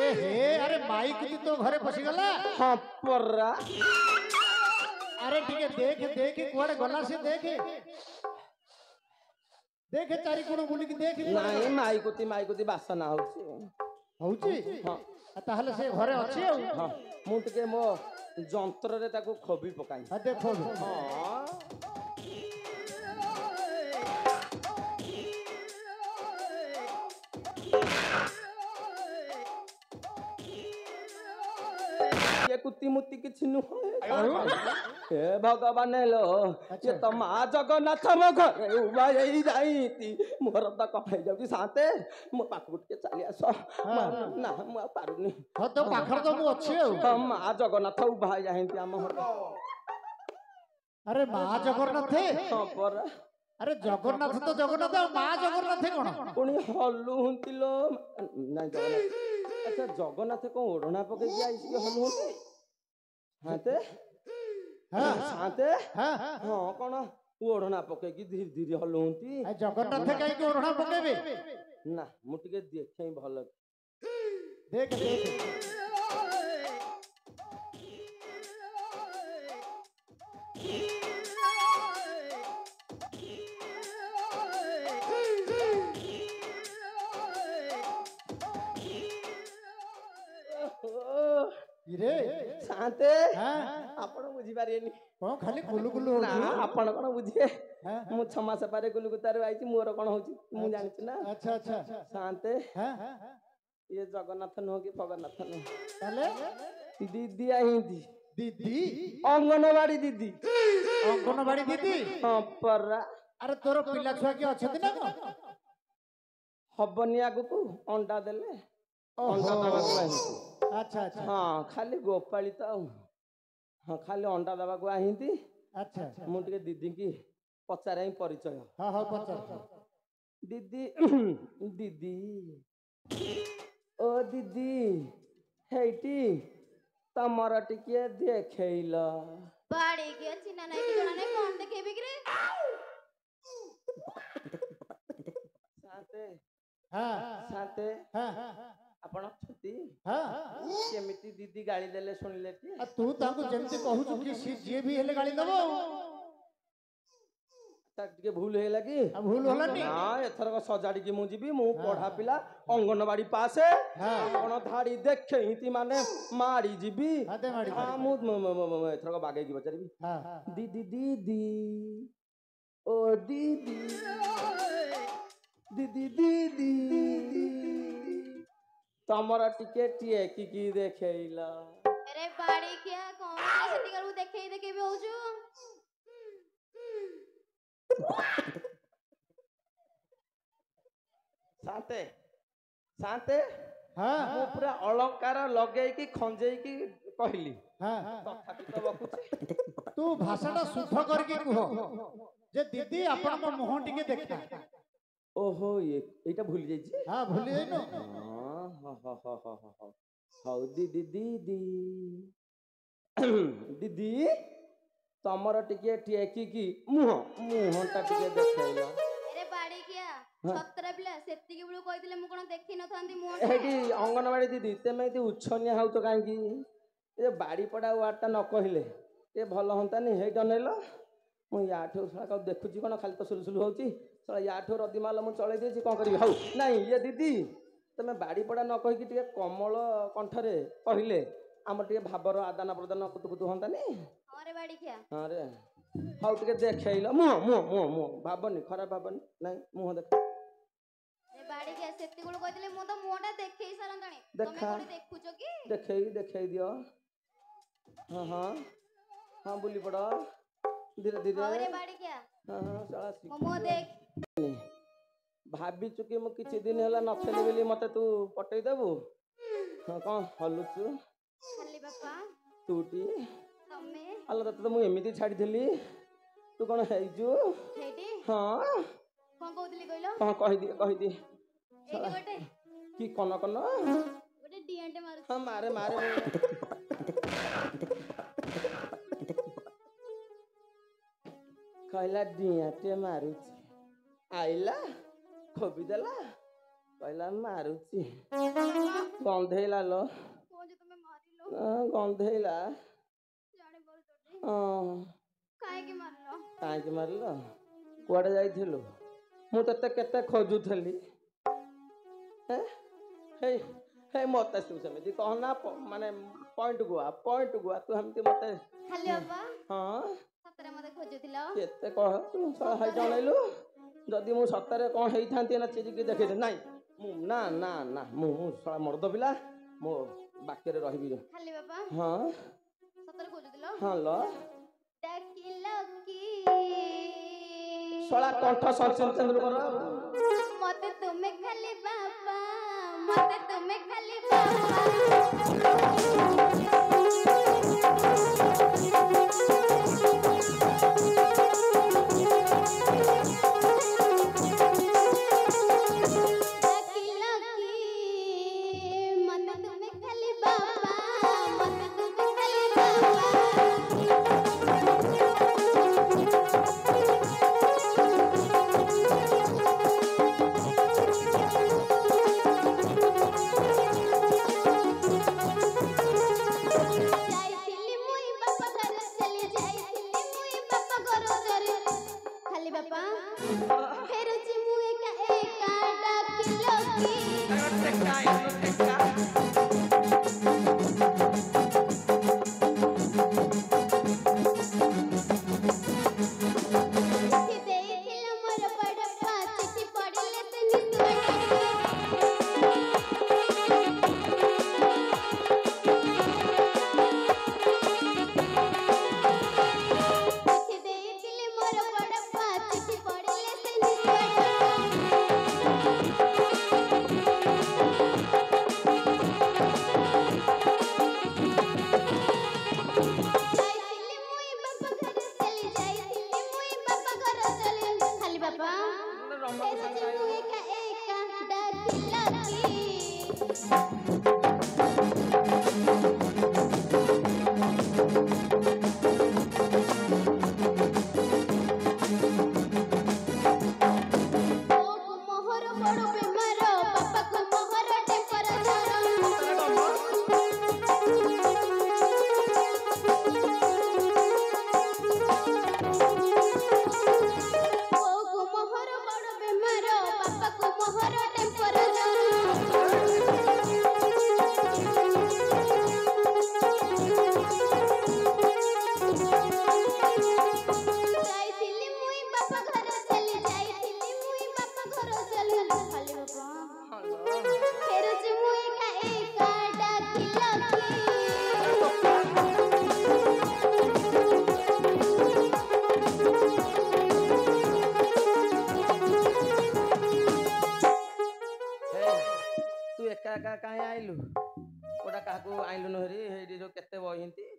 ଏ ହେ ଆରେ ମାଇକ ତୋ ଘରେ ପଶିଗଲା ହଁ ପରା ଆରେ ଟିକେ ଦେଖେ କୁଆଡେ ଗଲା ସେ ଦେଖେ ଚାରି କୋଣ ବୁଲିକି ଦେଖେ ନାଇଁ ମାଇକୁତି ବାସନା ହଉଛି ହଉଛି ହଁ ତାହେଲେ ସେ ଘରେ ଅଛି ଆଉ ହଁ ମୁଁ ଟିକେ ମୋ ଯନ୍ତ୍ରରେ ତାକୁ ଖୋବି ପକାଇ ଦେଖ ହଁ ये कुत्ती मुत्ती କିଛି ନୁହଁ ହେ ଭଗବାନ ଲୋ ଇଏ ତ ମା ଜଗନ୍ନାଥ ମୋ ଘରେ ଉଭା ହେଇ ଯାଇତି ମୋର ତ କଣ ହେଇଯାଉଛି ଶାନ୍ତେ ମୋ ପାଖକୁ ଟିକେ ଚାଲି ଆସ ନା ମୁଁ ଆଉ ପାରୁନି ହଁ ତୋ ପାଖରେ ତ ମୁଁ ଅଛି ଆଉ ହଁ ମା ଜଗନ୍ନାଥ ଉଭା ହେଇ ଯାଇନ୍ତି ଆମ ଘରେ ଆରେ ମା ଜଗନ୍ନାଥ ହଁ ପରା ଆରେ ଜଗନ୍ନାଥ ତ ଜଗନ୍ନାଥ ଆଉ ମା ଜଗନ୍ନାଥ କଣ ପୁଣି ହଲୁହନ୍ତି ଲୋ ନାଇଁ ଜଗନ୍ନାଥ ଆଚ୍ଛା ଜଗନ୍ନାଥ କଣ ଓଢଣା ପକେଇକି ଆଇଛି ହଲୁହନ୍ତି ଶାନ୍ତେ ଶାନ୍ତେ ହଁ କଣ ଓଢଣା ପକେଇକି ଧୀରେ ଧୀରେ ହଲୁହନ୍ତି ଜଗନ୍ନାଥ କାହିଁକି ଓଢଣା ପକେଇବେ ନା ମୁଁ ଟିକେ ଦେଖେ ଭଲ ଦେଖ ରେ ଶାନ୍ତେ ଆପଣ ବୁଝିପାରିବେନି କଣ ଖାଲି ଗୁଲୁ ଗୁଲୁ ନା ଆପଣ କଣ ବୁଝିବେ ମୁଁ 6 ମାସ ପାରେ ଗୁଲୁଗୁତାରୁ ଆଇଛି ମୋର କଣ ହଉଛି ମୁଁ ଜାଣିଛି ନା ଆଚ୍ଛା ଶାନ୍ତେ ଇଏ ଜଗନ୍ନାଥ ନୁହଁ କି ଜଗନ୍ନାଥ ନୁହଁ ତାହେଲେ ଦିଦି ଆଇନ୍ତି ଦିଦି ଅଙ୍ଗନବାଡି ଦିଦି ଅଙ୍ଗନବାଡି ଦିଦି ହଁ ପରା ଆରେ ତୋର ପିଲା ଛୁଆ କିଏ ଅଛନ୍ତି ନା କଣ ହବନି ଆଗକୁ ଅଣ୍ଡା ଦେଲେ ଅଣ୍ଡା ଦବାକୁ ଆଇନ୍ତି ହଁ ଖାଲି ଗୋପାଳିତ ଆଉ ହଁ ଖାଲି ଅଣ୍ଡା ଦବାକୁ ଆଇନ୍ତି ମୁଁ ଟିକେ ଦିଦିକି ପଚାରେ ପରିଚୟ ହଉ ପଚାର ଦିଦି ଦିଦି ଓ ଦିଦି ହେଇଟି ତମର ଟିକେ ଦେଖେଇଲ ବାଡିକି ଅଛି ନା ନାଇଁ ଜଣା ନାଇଁ କଣ ଦେଖେଇବି କି ରେ ଶାନ୍ତେ ଶାନ୍ତେ ଆପଣ ଅଛନ୍ତି କେମିତି ଦିଦି ଗାଳି ଦେଲେ ଶୁଣିଲେ କି ତୁ ତାଙ୍କୁ ଯେମିତି କହୁଛୁ କି ଯିଏ ବି ହେଲେ ଗାଳି ଦବ ଟିକେ ଭୁଲ ହେଇଗଲା କି? ଭୁଲ ହେଲାନି ନା ଏଥରକ ସଜାଡ଼ିକି ମୁଁ ଯିବି। ମୁଁ ପଢା ପିଲା, ଅଙ୍ଗନବାଡି ପାସେ। କଣ ଧାଡି ଦେଖେଇତି ମାନେ ମାଡି ଯିବି। ମୁଁ ଏଥରକ ବାଗେଇକି ପଚାରିବି, ଦିଦି ଦିଦି ଓ ଦିଦି ଦିଦି ଦିଦି ତମର ଟିକେ ଟିଏକିକି ଦେଖେଇଲ। ଆରେ ବାଡ଼ିକିଆ କଣ ସେତିକାଳୁ ଦେଖେଇ ଦେଖେଇ ବି ହଉଛୁ। ଶାନ୍ତେ ଶାନ୍ତେ ମୁଁ ପୁରା ଅଳଙ୍କାର ଲଗେଇକି ଖଞ୍ଜେଇକି କହିଲି, ତଥାପି ତ ବକୁଛି। ତୁ ଭାଷାଟା ଶୁଦ୍ଧ କରିକି କୁହ ଯେ ଦିଦି ଆପଣଙ୍କ ମୁହଁ ଟିକେ ଦେଖା। ଓହୋ ଏଇଟା ଭୁଲି ଯାଇଛି। ଭୁଲି ଯାଇନୁ? ହଉ ଦିଦି ଦିଦି ଦିଦି ତମର ଟିକେ ଟେକିକି ମୁହଁଟା ଟିକେ ଦେଖେଇଲ। ଆରେ ବାଡ଼ିକିଆ ଛତରା ପିଲା, ସେତିକି ବେଳୁ କହିଥିଲେ ମୁଁ କଣ ଦେଖି ନଥାନ୍ତି ମୁହଁ? ଏଇଠି ଅଙ୍ଗନବାଡି ଦିଦି ତେମେ ଏଠି ଉଚ୍ଛନିଆ ହଉଛ କାହିଁକି? ଏ ବାଡ଼ିପଡ଼ା ୱାର୍ଡଟା ନ କହିଲେ ଟିକେ ଭଲ ହୁଅନ୍ତାନି। ହେଇଟା ନେଲ ମୁଁ ୟାଠୁ ଦେଖୁଛି କଣ ଖାଲି ତ ସୁଲସୁଲ ହଉଛି। ୟାଠୁ ରଦିମାଲ ମୁଁ ଚଳେଇ ଦେଇଛି, କଣ କରିବି? ହଉ ନାଇଁ ଇଏ ଦିଦି ତମେ ବାଡ଼ିପଡ଼ା ନ କହିକି ଟିକେ କୋମଳ କଣ୍ଠରେ କହିଲେ ଆମର ଟିକେ ଭାବର ଆଦାନ ପ୍ରଦାନ କୁତୁକୁତୁ ହୁଅନ୍ତାନି। ହଁ ରେ ବାଡ଼ିକିଆ। ହଁ ରେ ହଉ ଟିକେ ଦେଖେଇଲ ମୁହଁ ଭାବନି, ଖରାପ ଭାବନି। ନାଇଁ ମୁହଁ ଦେଖ। ବାଡ଼ିକିଆ ସେତିକୁଳୁ କହିଥିଲେ ମୁଁ ତ ମୁହଁଟା ଦେଖେଇ ସାରନ୍ତାଣି। ତମେ କୋଉଠି ଦେଖୁଛ କି? ଦେଖେଇ ଦିଅ। ହଁ ବୁଲି ପଡ଼ ଧୀରେ ଧୀରେ। ମୋ ମୁହଁ ଦେଖ। ଭାବିଛୁ କି ମୁଁ କିଛି ଦିନ ହେଲା ନଥିଲି ବୋଲି ମତେ ତୁ ପଟେଇ ଦେବୁ? କଣ ହଲୁଛୁ ଖାଲି ବାପା ତୁଟି? ତମେ ଆଲୋ ତତେ ତ ମୁଁ ଏମିତି ଛାଡ଼ିଥିଲି, ତୁ କଣ ହେଇଛୁ? ସେଇଠି ହଁ କଣ କହୁଥିଲି କହିଲ? କଣ କହିଦିଏ। ଏଇଠି ଗୋଟେ କି କନ ଗୋଟେ ଡିଆଁଟେ ମାରୁଛି। ହଁ ମାରେ କହିଲା ଡିଆଁଟେ ମାରୁଛି, ଆଇଲା ଖୋବି ଦେଲା, କହିଲା ମାରୁଛି। ଗନ୍ଧେଇଲା ଲୋ, ତମେ ମାରିଲ ଗନ୍ଧେଇଲା। ଜାଣିପାରୁଛନ୍ତି କାହିଁକି କାହିଁକି ମାରିଲ? ମାରିଲ? କୁଆଡ଼େ ଯାଇଥିଲୁ? ମୁଁ ତତେ କେତେ ଖୋଜୁଥିଲି। ହେଇ ମତେ ତୁ ସେମିତି କହନା, ମାନେ ପଏଣ୍ଟ ଗୁଆ ତୁ ଏମିତି ମତେ। ଖାଲି ବାପା ସତରେ ମତେ ଖୋଜୁଥିଲ? କେତେ କହ ତୁ ହାଇ ଜଣେଇଲୁ। ଯଦି ମୁଁ ସତରେ କଣ ହେଇଥାନ୍ତି ନା ଚିରିକି ଦେଖେଇଥିଲି। ନାଇଁ ନା ମୁଁ ମର୍ଦ ପିଲା, ମୋ ବାକ୍ୟରେ ରହିବି। ଖାଲି ବାପା ସତରେ ଖୋଜୁଥିଲ? ହଁ ଲୋ। ଡାକିଲ କି ଶଳା କଣ୍ଠ ସଚିନ ତେନ୍ଦୁଲକର। ମତେ ତୁମେ ଖାଲି ବାପା, ମତେ ତୁମେ ଖାଲି ବାପା।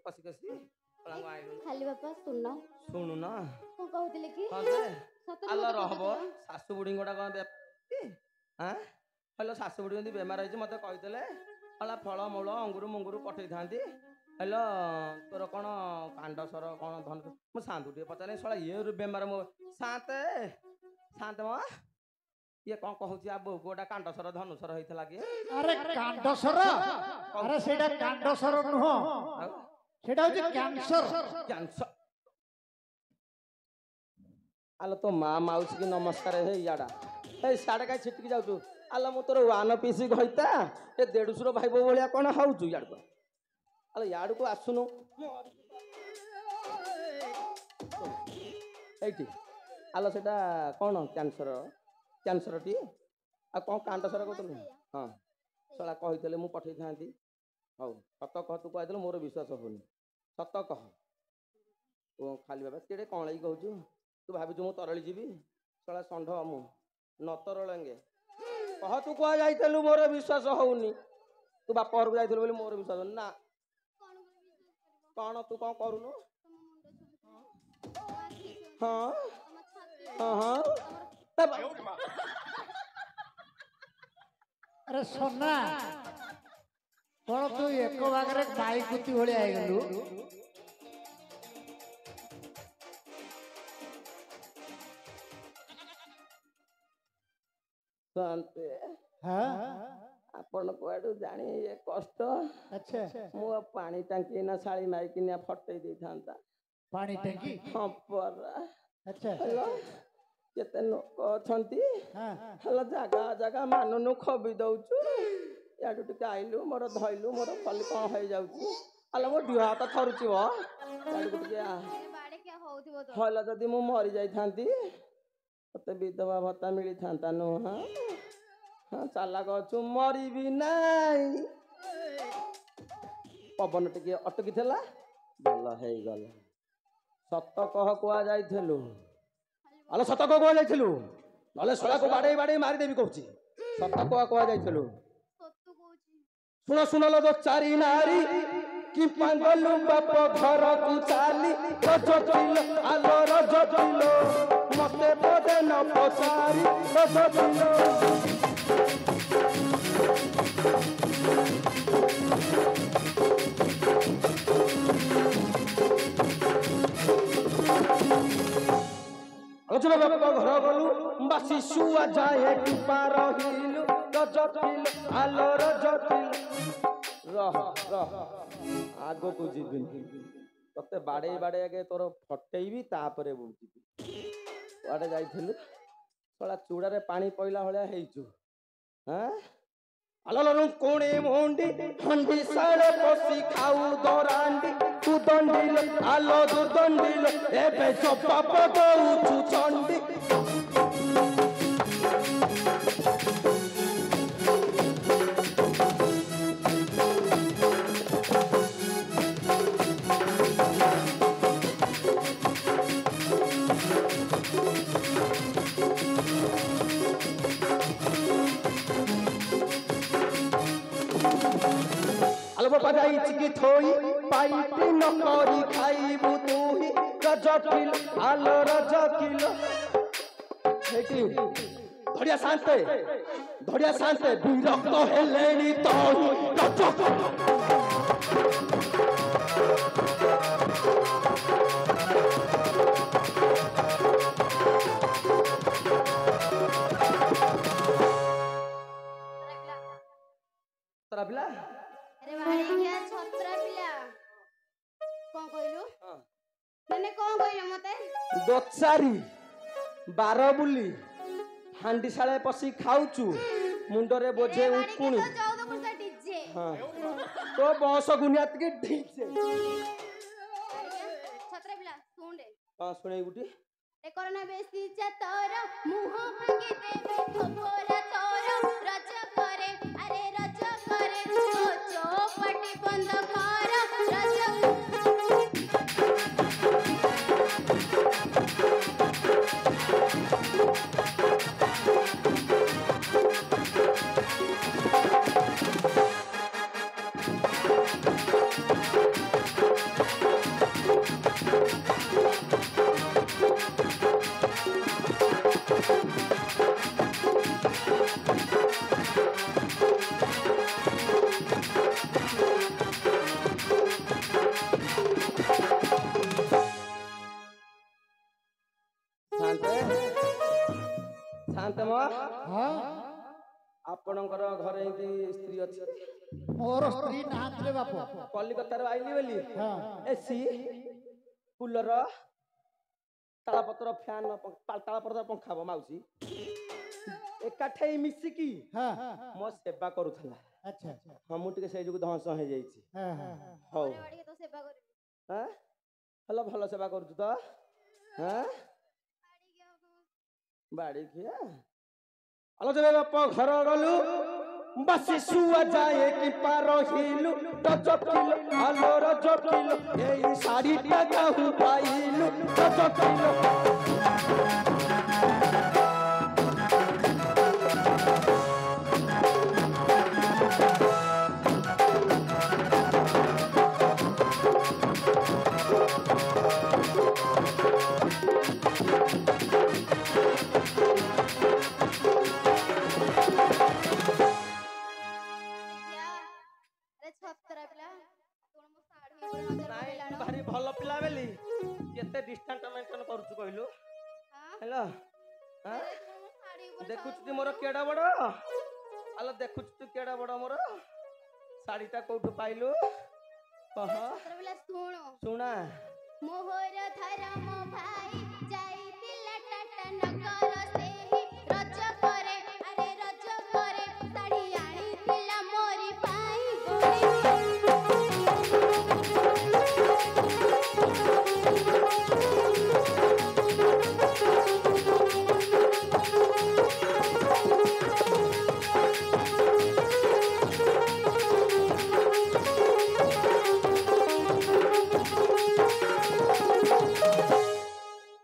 କଷି କଷି କଳାଙ୍କୁ ଆଇଲୁ ଖାଲି ବାପା ଶୁଣ ଶୁଣୁନ କଣ କହୁଥିଲେ କି ହଁ ଯେ ସତରେ ଆଲ ମତେ ରହବ କହୁଥିଲ? ଶାଶୁ ବୁଢୀଙ୍କ ଟା କଣ ଆଁ ହ୍ୟାଲୋ ଶାଶୁ ବୁଢୀ ଯଦି ବେମାର ହେଇଛି ମତେ କହିଥିଲେ ହେଲା ଫଳ ମୂଳ ଅଙ୍ଗୁରୁ ମୁଙ୍ଗୁରୁ ପଠେଇଥାନ୍ତି ହ୍ୟାଲୋ ତୋର କଣ କାଣ୍ଡସର କଣ ଧନ ମୁଁ ଶାନ୍ତୁ ଟିକେ ପଚାରେ ଶଳା ଇଏ ବେମାର ମୋ ଶାନ୍ତେ ଶାନ୍ତେ ମ ଇଏ କଣ କହୁଛି ଆ ବୋଉ ଗୋଟା କାଣ୍ଡସର ଧନୁସର ହେଇଥିଲା କି ଆରେ କାଣ୍ଡସର ଆରେ ସେଇଟା କାଣ୍ଡସର ନୁହଁ ସେଇଟା ହଉଛି କ୍ୟାନ୍ସର। କ୍ୟାନ୍ସର ଆଲୋ ତୋ ମା ମାଉସୀ କି ନମସ୍କାର ହେ ଇଆଡା ଏଇ ସିଆଡେ କାହିଁ ଛିଟିକି ଯାଉଛୁ ଆଲୋ ମୁଁ ତୋର ୱାନ ପିସି ଘଇତା ଏ ଦେଢଶୁର ଭାଇ ବୋଉ ଭଳିଆ କଣ ହଉଛୁ ଇଆଡକୁ ଆଲୋ ଇଆଡକୁ ଆସୁନୁ ଏଇଠି ଆଲୋ ସେଟା କଣ କ୍ୟାନ୍ସରଟି ଆଉ କଣ କାଣ୍ଡସର କହୁଥିଲୁ ହଁ ଶଳା କହିଥିଲେ ମୁଁ ପଠେଇଥାନ୍ତି ହଉ ସତ କହ ତୁ କହିଦେଲୁ ମୋର ବିଶ୍ୱାସ ହଉନି ସତ କହ ଓ ଖାଲି ବାବା କେଡ଼େ କଣେଇ କହୁଛୁ ତୁ ଭାବିଛୁ ମୁଁ ତରଳି ଯିବି ଶଳା ଷଣ୍ଢ ମୁଁ ନ ତରଳେଙ୍ଗେ କହ ତୁ କୁହାଯାଇଥିଲୁ ମୋର ବିଶ୍ୱାସ ହଉନି ତୁ ବାପ ଘରକୁ ଯାଇଥିଲୁ ବୋଲି ମୋର ବିଶ୍ୱାସ ହଉନି ନା କଣ ତୁ କଣ କରୁନୁ ହଁ ହଁ ହଁ ଆରେ ସୋନା କଣ ତୁ ଏକ ଭାଗରେ ଗାଈ କୁତି ଭଳିଆ ହେଇଗଲୁ? ଆପଣ କୁଆଡୁ ଜାଣି ଏ କଷ୍ଟ ଆଚ୍ଛା ମୁଁ ପାଣି ଟାଙ୍କି ନା ଶାଳି ମାଇକିନିଆ ଫଟେଇ ଦେଇଥାନ୍ତା ପାଣି ଟାଙ୍କି ହଁ ପରା ଆଚ୍ଛା କେତେ ଲୋକ ଅଛନ୍ତି ହଁ ହେଲା ଜାଗା ମାନୁନୁ ଖବି ଦଉଛୁ ଇଆଡୁ ଟିକେ ଆଇଲୁ ମୋର ଧଇଲୁ ମୋର ଖାଲି କଣ ହେଇଯାଉଛି ଆଲୋ ମୋ ଦେହ ହାତ ଥରୁଛି ଇଆଡକୁ ଟିକେ ହଇଲା ଯଦି ମୁଁ ମରି ଯାଇଥାନ୍ତି ତତେ ବିଧବା ଭତ୍ତା ମିଳିଥାନ୍ତା ନୁହଁ ହଁ ଚାଲାକ ଅଛୁ ମରିବି ନାଇଁ ପବନ ଟିକେ ଅଟକିଥିଲା ଭଲ ହେଇଗଲା ସତ କହ କୁହାଯାଇଥିଲୁ ଆଲୋ ସତ କହ କୁହାଯାଇଥିଲୁ ନହେଲେ ଶଳାକୁ ବାଡେଇ ବାଡେଇ ମାରିଦେବି କହୁଛି ସତ କହ କୁହାଯାଇଥିଲୁ ଶୁଣ ଶୁଣ ଲୋ ଚାରି ନାରୀ କି ପାଗଲୁ ବାପ ଘରକୁ ଚାଲି ରଜ ଥିଲ ଆଲୋ ରଜ ଥିଲ ମତେ ପଦେ ନ ପଚାରି ରଜ ଥିଲ ବାପ ଘର ଗଲୁ ବାସି ଶୁଆ ଯାଏ ଟୁପା ରହିଲୁ ରଜ ଥିଲ ଆଲୋ ରଜ ଥିଲ ରହ ଆଗକୁ ଯିବିନି ତତେ ବାଡେଇ ବାଡେଇ ଆଗେ ତୋର ଫଟେଇବି ତାପରେ ଯିବି କୁଆଡେ ଯାଇଥିଲୁ ଶଳା ଚୁଡାରେ ପାଣି ପଇଲା ଭଳିଆ ହେଇଛୁ ଆଲୋ କୋଣେ ମୁଣ୍ଡି ହଣ୍ଡି ସାଳେ ପଶି ଖାଉ ଦରାଣ୍ଡି ତୁ ଦଣ୍ଡିଲ ଆଲୋ ତୁ ଦଣ୍ଡିଲ ଏବେ ଚପାପ ଦଉଛୁ ଚଣ୍ଡି କି ଥୋଇ ପାଇଟି ନ କରି ଖାଇବୁ ତୁହି ରଜ କିଲ ଆଲୋ ରଜ କିଲ ସେଇଠି ଧଡ଼ିଆ ଶାନ୍ତେ ବିରକ୍ତ ହେଲେଣି ତହି ରଜ ପିଲା ଦୋଚାରି ବାର ବୁଲି ହାଣ୍ଡି ଶାଳେ ପଶି ଖାଉଛୁ ମୁଣ୍ଡରେ ବୋଝେ ଉକୁଣି ହଁ ତୋ ବଂଶ ଗୁନିଆ ଟିକେ ଢିଚେ ହଁ ଶୁଣେଇ ଗୁଟି କରନା ବେଶୀ ତୋର ମୁହଁ ଭାଙ୍ଗି ଦେବି ଥୋପରା ତୋର ରଜ করে আরে রজ করে ও চৌপটি বন্ধ কর রজ ହଁ ଆପଣଙ୍କର ଘରେ ଏମିତି ସ୍ତ୍ରୀ ଅଛି? ମୋର ସ୍ତ୍ରୀ ନାହାନ୍ତି ରେ ବାପ। କଲିକତାରୁ ଆଇଲି ବୋଲି ହଁ ଏସି କୁଲର ତାଳପତ୍ର ଫ୍ୟାନ ତାଳପତ୍ର ପଙ୍ଖା ହବ ମାଉସୀ ଏକାଠେଇ ମିଶିକି ହଁ ମୋ ସେବା କରୁଥିଲା। ଆଚ୍ଛା ହଁ ମୁଁ ଟିକେ ସେଇ ଯୋଗୁ ଧଂସ ହେଇଯାଇଛି। ହଁ ହଁ ହଉ ଘରେ ବାଡିକି ତ ସେବା କରିବି। ହଁ ଭଲ ଭଲ ସେବା କରୁଛୁ ତ ହଁ ବାଡିକି ଆଉ କଣ? ବାଡ଼ି ଖିଆ ଆଲୋ ଯେବେ ବାପ ଘର ଗଲୁ ବାସି ଶୁଆ ଯାଏ କି ପାରହିଲୁ ରଜ କିଲୋ ଆଲୋ ରଜ କିଲୋ ଏଇ ଶାଢ଼ୀଟା କାହୁ ପାଇଲୁ ରଜ କିଲୋ। ଆରେ ଛତରା ପିଲା କଣ ମୋ ଶାଢୀ ଉପରେ ନଜର ନାଇଁ ପକେଇଲାଣ? ତୁ ଭାରି ଭଲ ପିଲା ବୋଲି କେତେ ଡିଷ୍ଟାନ୍ସ ମେଣ୍ଟେନ କରୁଛୁ କହିଲୁ ହାଁ? ହେଲା ହଁ ଆରେ ତୁ କଣ ମୋ ଶାଢୀ ଉପରେ ଦେଖୁଛୁ ଛାଳ ତୁ ମୋର ପକେଇଲୁ? କେଡା ବଡ ଆଲୋ ଦେଖୁଛୁ ତୁ କେଡା ବଡ ମୋର ଶାଢୀଟା କୋଉଠୁ ପାଇଲୁ କହ ଆରେ ଛତରା ପିଲା ଶୁଣୁ। ଶୁଣା ମୋହର ଧର୍ମ ଭାଇ ଯାଇଥିଲା ଟାଟା ନଗର ସେହି ରଜ ପରେ ଆରେ ରଜ ପରେ ଶାଢୀ ଆଣିଥିଲା ମୋରି ପାଇଁ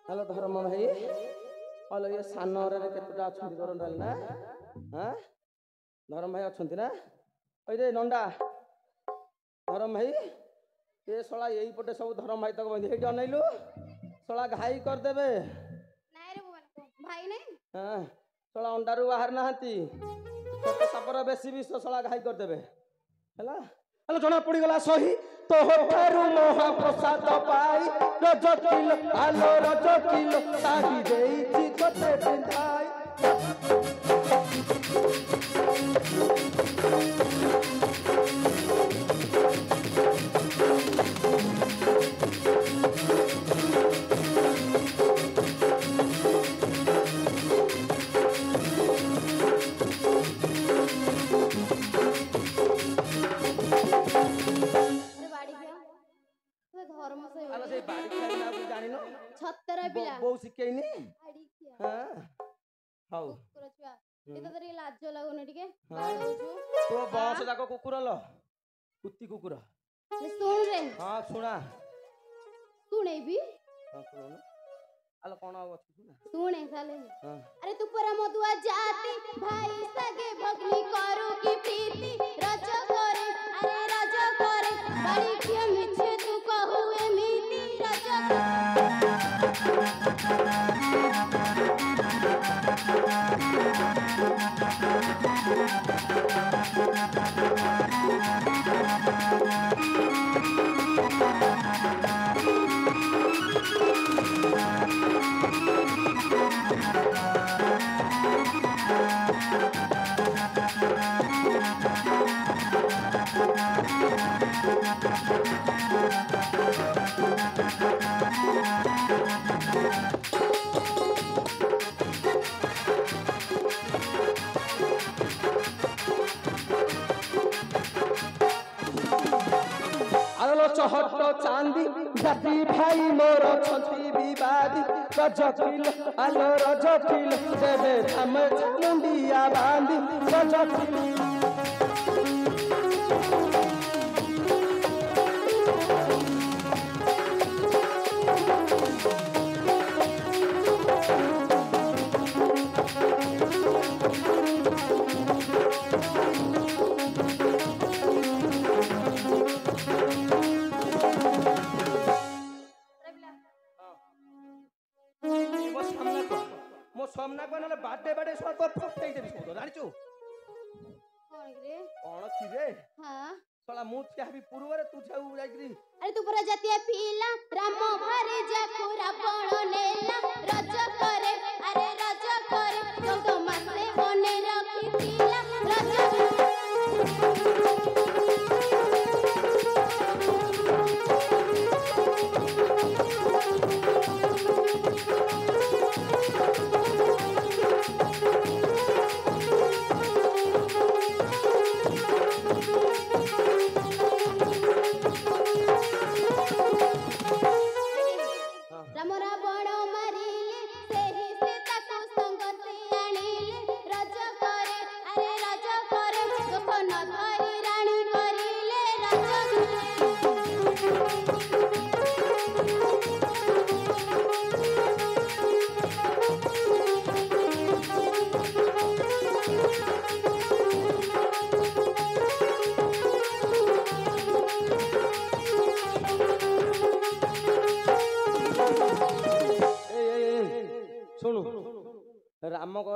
ହ୍ୟାଲୋ ଧର୍ମ ଭାଇ ହ୍ୟାଲୋ ଇଏ ସାନ ଅରରେ କେତେଟା ଅଛନ୍ତି ତୋର ନା ହଁ ଧର୍ମ ଭାଇ ଅଛନ୍ତି ନା ଏଇରେ ନଣ୍ଡା ଧର୍ମ ଭାଇ ଏ ଶଳା ଏଇପଟେ ସବୁ ଧର୍ମ ଭାଇ ତକ ବନ୍ଧି ଏଇଠି ଅନେଇଲୁ ଶଳା ଘାଇ କରିଦେବେ ନାଇଁ ରେ ଭୁବନ ଭାଇ ନାଇଁ ହଁ ଶଳା ଅଣ୍ଡାରୁ ବାହାରି ନାହାନ୍ତି ଛୋଟ ସାପର ବେଶୀ ବିଷ ଶଳା ଘାଇ କରିଦେବେ ହେଲା ହେଲେ ଜଣା ପଡିଗଲା ସହି ତୋଠାରୁ ମହାପ୍ରସାଦ ପାଇ ରଜ କିଲୋ ଆଲୋ ରଜ କିଲୋ ଶାଢ଼ୀ ଦେଇଛି ତୋତେ ପିନ୍ଧାଇ। ଆରେ ବାଡିକିଆ ତୁ ଧର୍ମ ସହି ଆଲୋ ସେଇ ବାଡ଼ି ଖାଇ ନା ଜାଣିନୁ ଛତରା ପିଲା ବୋଉ ଶିଖେଇନି ବାଡିକିଆ ହଁ ହଉ କୁକୁର ଛୁଆ ଏ ତ ଟିକେ ଲାଜ ଲାଗୁନି ଟିକେ ହଁ ବାଡଉଛୁ ତୋ ବଂଶ ଯାକ କୁକୁର ଲୋ କୁତି କୁକୁର ଶୁଣ ରେ ହଁ ଶୁଣା ଶୁଣେଇବି ହଁ ଶୁଣୁନୁ ଆଲୋ କଣ ଆଉ ଅଛି ଶୁଣା ଶୁଣେ ତାହେଲେ ହଁ ଆରେ ତୁ ପରା ମଧୁଆ ଜାତି ଭାଇ ସାଗେ ଭଗ୍ନି କରୁ କି ପ୍ରୀତି ରଜ করে আরে রজ করে বাড়ি কিয়া মিছে তু কহু এমিতি রজ আলো চহট চাঁদি জাতি ভাই মোর ছন্তি বিবাদী রজ কিলো আলো রজ কিলো দেবে ধামে মুন্ডিয়া বাঁধি রজ কিলো ମୋ ସାମ୍ନା କୁ ନହେଲେ ବାଡେ ବାଡେ ଶଳା ତ ଫଟେଇ ଦେବି ସବୁ ଜାଣିଛୁ କଣ রে କଣ ଥିବେ হ্যাঁ ଶଳା ମୁଁ ଠିଆ ହେବି ପୂର୍ବରେ ତୁ ଠାଉ ଯାଇକିରି আরে তু পরা জাতীয় পিলা রাম ভারে যাকু রাবণ নেলা রজ করে আরে রজ করে 14 মাসে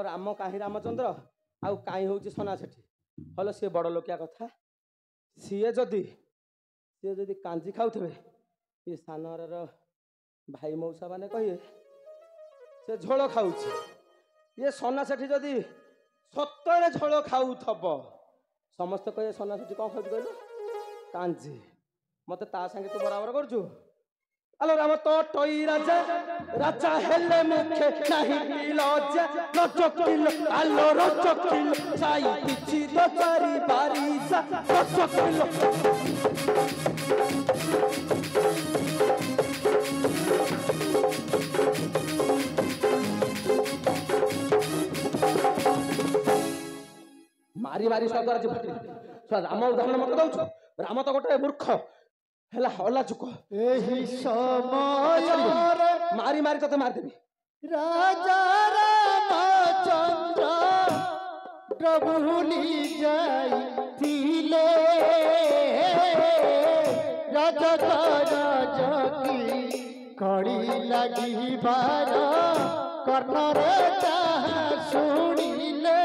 ରାମ କାହିଁ ରାମଚନ୍ଦ୍ର ଆଉ କାହିଁ ହେଉଛି ସନା ସେଠି ହଲ ସିଏ ବଡ଼ ଲୋକିଆ କଥା ସିଏ ଯଦି କାଞ୍ଜି ଖାଉଥିବେ ଏ ସାନର ଭାଇ ମଉସା ମାନେ କହିବେ ସେ ଝୋଳ ଖାଉଛି ଇଏ ସନା ସେଠି ଯଦି ସତରେ ଝୋଳ ଖାଉଥବ ସମସ୍ତେ କହିବେ ସନା ସେଠି କ'ଣ ଖାଉଛି କହିଲୁ କାଞ୍ଜି ମତେ ତା ସାଙ୍ଗେ ତୁ ବରାବର କରୁଛୁ আলো রাম তো টই রাজা রাজা হেলে মুখে নাহি লজ্জা রচকিল আলো রচকিল চাই পিছি তো চারি বারিসা রচকিল মারি মারি সদর জীবন রাম উদাহরণ মতো দଉଛୁ রাম তো ଗୋଟେ মূর্খ ହେଲା ହଲା ଚୁକ ଏହି ସମୟରେ ମାରି ମାରି ତତେ ମାରିଦେବି ରାଜା ରାମଚନ୍ଦ୍ର ଭୁଲି ଯାଇଥିଲେ ରାଜକି କଳି ଲାଗିବାର କର୍ଣ୍ଣରେ ତାହା ଶୁଣିଲେ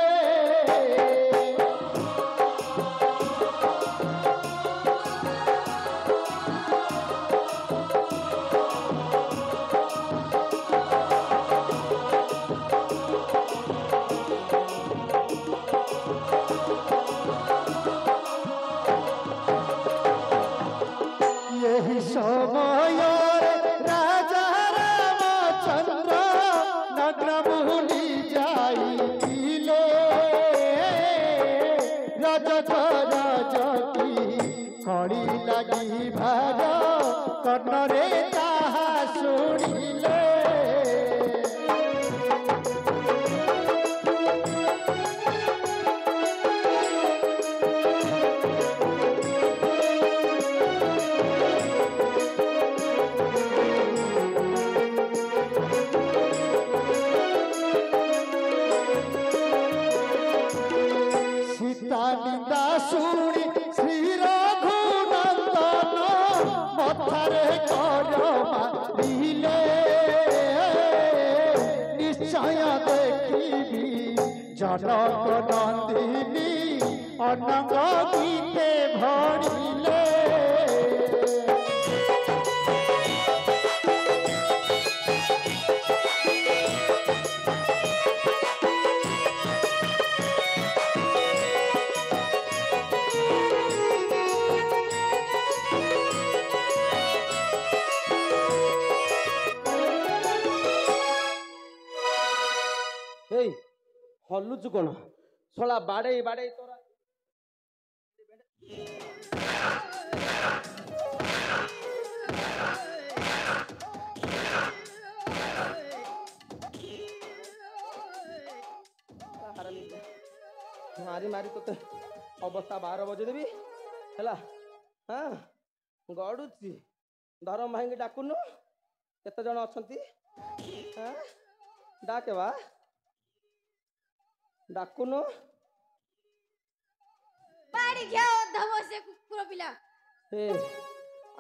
ସମୟରେ ରାଜା ରାମଚନ୍ଦ୍ର ନଗ୍ନ ଭୁଲି ଯାଇଥିଲେ ରାଜକି କଳି ଲାଗିବାର କର୍ଣ୍ଣରେ ତାହା ଶୁଣିଲେ ନିନ୍ଦା ଶୁଣି ଶ୍ରୀ ରଘୁନନ୍ଦନ ମଥାରେ କର ମାରିଲେ ନିଶ୍ଚୟ ଦେଖିବି ଜନକ ନନ୍ଦିନୀ ଅନଙ୍ଗ ଗୀତେ ଭଣିଲେ ହଲୁଛୁ କଣ ଶଳା ବାଡେଇ ବାଡେଇ ତୋରା ମାରି ମାରି ତୋତେ ଅବସ୍ଥା 12 ବଜେଇଦେବି ହେଲା ହଁ ଗଡୁଛି ଧରମ ଭାଇଙ୍କି ଡାକୁନୁ କେତେ ଜଣ ଅଛନ୍ତି ଡାକେ ବା ଡାକୁନୁ ବାଡ଼ି ଘିଅ ଧବ ସେ କୁକୁର ପିଲା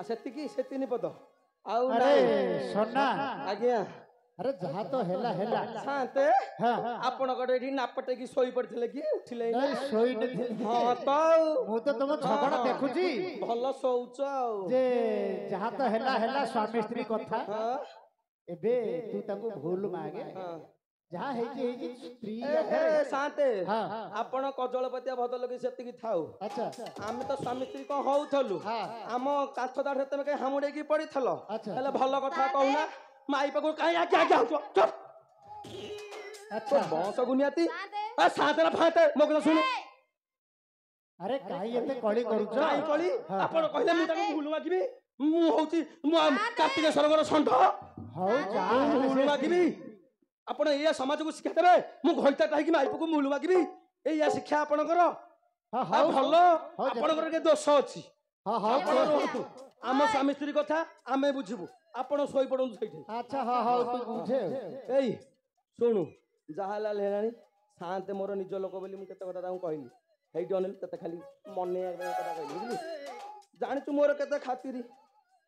ସେତିକି ସେ 3 ପଦ ଆଉ ଆରେ ସନା ଆଜ୍ଞା ଆରେ ଯାହା ତ ହେଲା ହେଲା ଶାନ୍ତେ ଆପଣଙ୍କର ଏଠି ନାପଟେକି ଶୋଇ ପଡିଥିଲେ କି ଉଠିଲେ ଶୋଇନଥିଲି ହଁ ତ ମୁଁ ତ ତମ ଝଗଡ଼ା ଦେଖୁଛି ଭଲ ଶୋଉଛ ଆଉ ଯେ ଯାହା ତ ହେଲା ହେଲା ସ୍ୱାମୀ ସ୍ତ୍ରୀ କଥା ଏବେ ତୁ ତାକୁ ଭୁଲ ମାଗେ ଯାହା ହେଇଛି ହେଇଛି ସ୍ତ୍ରୀ ଶାନ୍ତେ ଆପଣ କଜଳପତିଆ ଭଦ୍ରଲୋକ ସେତିକି ଥାଉ ଆଚ୍ଛା ଆମେ ତ ସ୍ୱାମୀ ସ୍ତ୍ରୀ କଣ ହଉଥିଲୁ ଆମ କାନ୍ଥ ଦାଢ଼ରେ ତମେ କାହିଁ ହାମୁଡେଇକି ପଡିଥିଲ ହେଲେ ଭଲ କଥା କହୁନା ମାଇ ପାଖକୁ କାହିଁ ଆଜ୍ଞା ଆଜ୍ଞା ହଉଛ ବଂଶ ଗୁନିଆତି ଶାନ୍ତେ ଫାନ୍ତେ ମୋ କଥା ଶୁଣୁ ଆରେ କାହିଁ ଏତେ କଳି କରୁଛ କାହିଁ କଳି ଆପଣ କହିଲେ ମୁଁ ତାକୁ ଭୁଲ ମାଗିବି ମୁଁ ହଉଛି କାର୍ତ୍ତିକେଶ୍ୱରଙ୍କର ଷଣ୍ଢ ହଉ ଭୁଲ ମାଗିବି ଆପଣ ଏଇଆ ସମାଜକୁ ଶିକ୍ଷା ଦେବେ ମୁଁ ଘଇତା କାହିଁକି ମାଇପକୁ ମୁହୁ ମାଗିବି ଏଇଆ ଶିକ୍ଷା ଆପଣଙ୍କର ଭଲ ଆପଣଙ୍କର ଟିକେ ଦୋଷ ଅଛି ଆମ ସ୍ୱାମୀ ସ୍ତ୍ରୀ କଥା ଆମେ ବୁଝିବୁ ଆପଣ ଶୋଇପଡ଼ନ୍ତୁ ସେଇଠି ଆଚ୍ଛା ହଉ ତୁ ବୁଝେ ଏଇ ଶୁଣୁ ଯାହା ହେଲା ହେଲାଣି ଶାନ୍ତେ ମୋର ନିଜ ଲୋକ ବୋଲି ମୁଁ କେତେ କଥା ତାଙ୍କୁ କହିଲି ହେଇଠି ଅନେଇଲି ତତେ ଖାଲି ମନେଇବା ପାଇଁ କଥା କହିଲି ବୁଝିଲୁ ଜାଣିଛୁ ମୋର କେତେ ଖାତିରି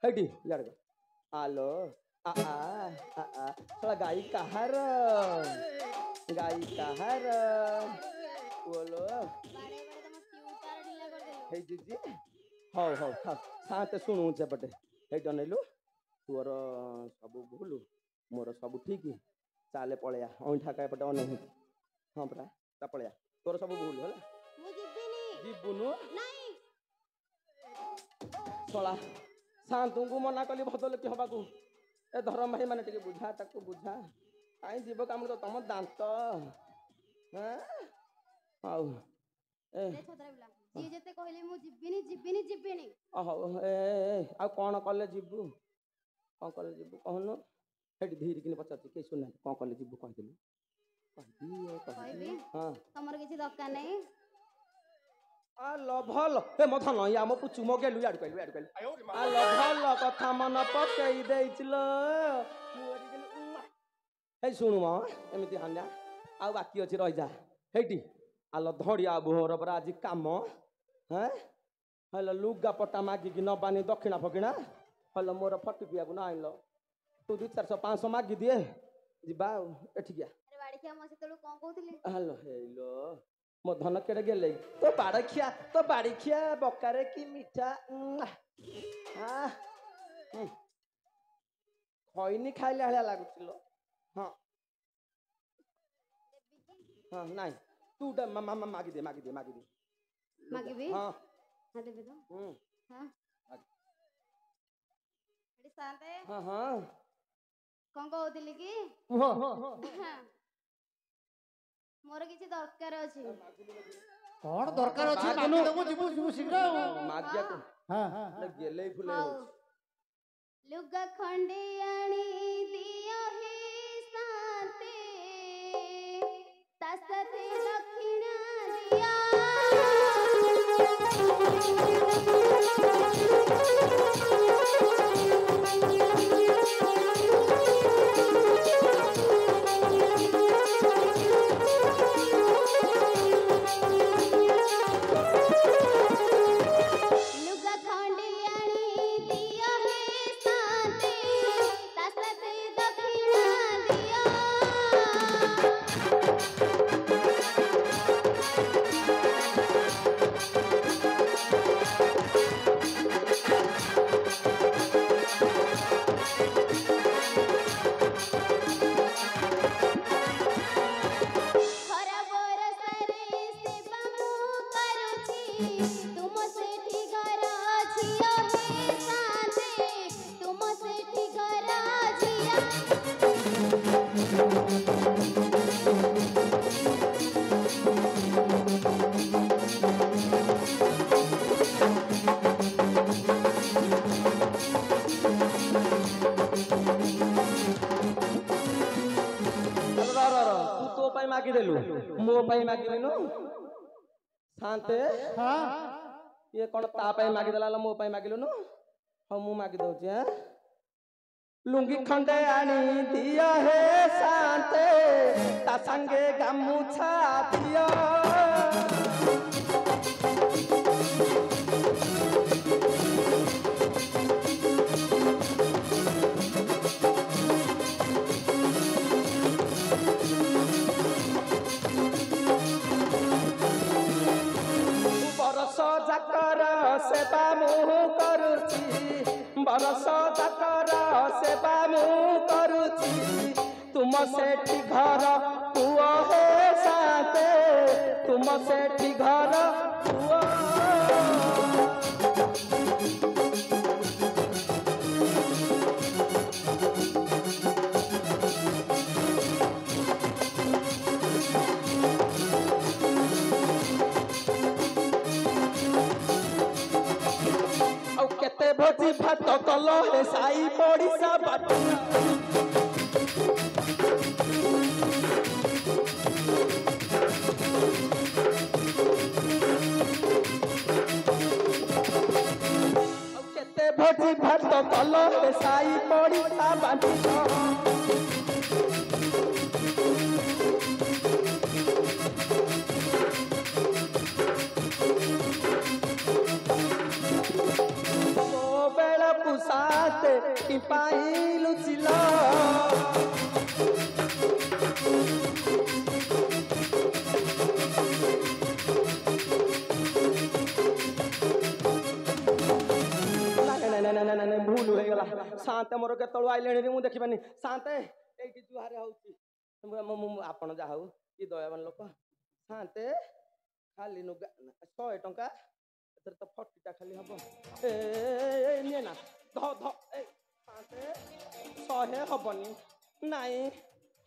ହେଇଠି ଇଆଡ଼େ ଆଲୋ ଶଳା ଗାଈ କାହାର ଗାଈ କାହାର ବୋଲୋ ବାଡେ ବାଡେ ତମ ଟ୍ୟୁଟାର ଢିଲା କରିଦେଲୁ। ହେଇଛି ହଉ ହଉ ଥାଉ ସାତେ ଶୁଣୁ ସେପଟେ ହେଇଟା ନେଲୁ ତୋର ସବୁ ଭୁଲ ମୋର ସବୁ ଠିକ ଚାଲେ ପଳେୟା ଅଇଁଠା ଏପଟେ ଅନେଇ ହଁ ପରା ତା ପଳେୟା ତୋର ସବୁ ଭୁଲ ହେଲା ମୁଁ ଯିବିନି। ଯିବୁନୁ ନାଇଁ ଶଳା ଶାନ୍ତଙ୍କୁ ମନା କଲି ଭଦ୍ରଲୋକି ହବାକୁ ଏ ଧରମ ଭାଇ ମାନେ ଟିକେ ବୁଝା ତାକୁ ବୁଝା କାହିଁ ଯିବ କାମ ତ ତମ ଦାନ୍ତ ହଉ ଏ ରେ ଛତରା ପିଲା ଯିଏ ଯେତେ କହିଲେ ମୁଁ ଯିବିନି ଯିବିନି ଯିବିନି। ହଉ ଆଉ କ'ଣ କଲେ ଯିବୁ କ'ଣ କଲେ ଯିବୁ କହୁନୁ ସେଠି ଧୀରିକିନି ପଚାରୁଛି କେହି ଶୁଣୁନାହାନ୍ତି କ'ଣ କଲେ ଯିବୁ କହିଦେଲୁ କହିବି ହଁ ତମର କିଛି ଦରକାର ନାହିଁ। ଭଲ ଏ ମୋ ଧନ ଇଏ ଆମ ପୁଚୁ ମଗେଲୁ ଇଆଡ଼ୁ କହିଲୁ ଭଲ କଥା ମନ ପକେଇ ଦେଇଥିଲ ହେଇ ଶୁଣୁ ମ ଏମିତି ହାନ୍ୟା ଆଉ ବାକି ଅଛି ରହିଯା ହେଇଟି ଆଲ ଧଡ଼ିଆ ବୋହର ପରା ଆଜି କାମ ହେଲ ଲୁଗା ପଟା ମାଗିକି ନବାନି ଦକ୍ଷିଣା ଫକିଣା ହେଲ ମୋର ଫଟି ପିଇବାକୁ ନା ଆଣିଲ ତୁ 200 500 ମାଗିଦିଏ ଯିବା ଆଉ ଏଠିକିଆ ଆରେ ବାଡ଼ିଖିଆ ମୁଁ ସେତେବେଳୁ କ'ଣ କହୁଥିଲି? ହାଲୋ ହେଇଲୋ ମୋ ଧନ କେଡ଼େ ଗେଲେ ତୋ ବାଡ଼ିଖିଆ ବକାରେ କି ମିଠା ଖଇନି ଖାଇଲା ଭଳିଆ ଲାଗୁଛି ଲୋ ହଁ ହଁ ନାଇଁ ତୁ ମାଗିଦେ ମାଗିବି ହଁ ହଁ ଦେବି ତ ହଁ ଏଠି ସାନ୍ତେ ହଁ ହଁ କ'ଣ କହୁଥିଲି କି କୁହ ମୋର କିଛି ଦରକାର ଅଛି। କଣ ଦରକାର ଅଛି ମାଗିଦବୁ ଯିବୁ ଯିବୁ ଶୀଘ୍ର ମାଗିବାକୁ ଗେଲେଇ ଫୁଲେଇ ହଉ ହଉଛି ଲୁଗା ଖଣ୍ଡେ ଆଣି ଦିଅ ହେ ସାନ୍ତେ ତା ସାଥେ ଦକ୍ଷିଣା ଦିଅ ଲୁଗା ଖଣ୍ଡେ ଆଣି ଦିଅ ହେ ସାନ୍ତେ ତା ସାଥେ ଦକ୍ଷିଣା ଦିଅ ଖରା ବରଷାରେ ସେବା ମୁଁ କରୁଛି ତୁମ ସେଠି ଘର ଝିଅ ହେ ସାନ୍ତେ ତୁମ ସେଠି ଘର ଝିଅ ତୁ ତୋ ପାଇଁ ମାଗିଦେଲୁ ମୋ ପାଇଁ ମାଗିବିନୁ ଶାନ୍ତେ ଇଏ କ'ଣ ତା ପାଇଁ ମାଗିଦେଲା ମୋ ପାଇଁ ମାଗିଲୁନୁ ହଉ ମୁଁ ମାଗି ଦଉଛି ଲୁଙ୍ଗି ଖଣ୍ଡେ ଆଣି ଦିଅ ହେ ଶାନ୍ତେ ତା ସାଙ୍ଗେ ଗାମୁଛା ଦିଅ ବରଷ ଯାକର ସେବା ମୁଁ କରୁଛି ବରଷ ଯାକର ସେବା ମୁଁ କରୁଛି ତୁମ ସେଠି ଘର ପୁଅ ହେ ଶାନ୍ତେ ତୁମ ସେଠି ଘର ପୁଅ ଆଉ କେତେ ଭୋଜି ଭାତ କଲ ହେ ସାଇ ପଡ଼ିଶା ବାଟ ଆଉ କେତେ ଭୋଜି ଭାତ କଲ ହେ ସାଇ ପଡ଼ିଶା ବାଟ ବେଳକୁ ସାତେ କି ପାଇଲୁ ଚିଲ ସାନ୍ତେ ମୋର କେତେବେଳୁ ଆଇଲେଣି ମୁଁ ଦେଖିବାନି। ସାନ୍ତେ ଏଇଠି ଜୁହାରେ ହଉଛି। ଆପଣ ଯାହା ହଉ କି ଦୟାବାନ ଲୋକ। ସାନ୍ତେ ଖାଲି ନୁଗା 100 ଟଙ୍କା, ଏଥିରେ ତ 40ଟା ଖାଲି ହବ। ନିଏ ନା ସାନ୍ତେ 100 ହବନି। ନାଇଁ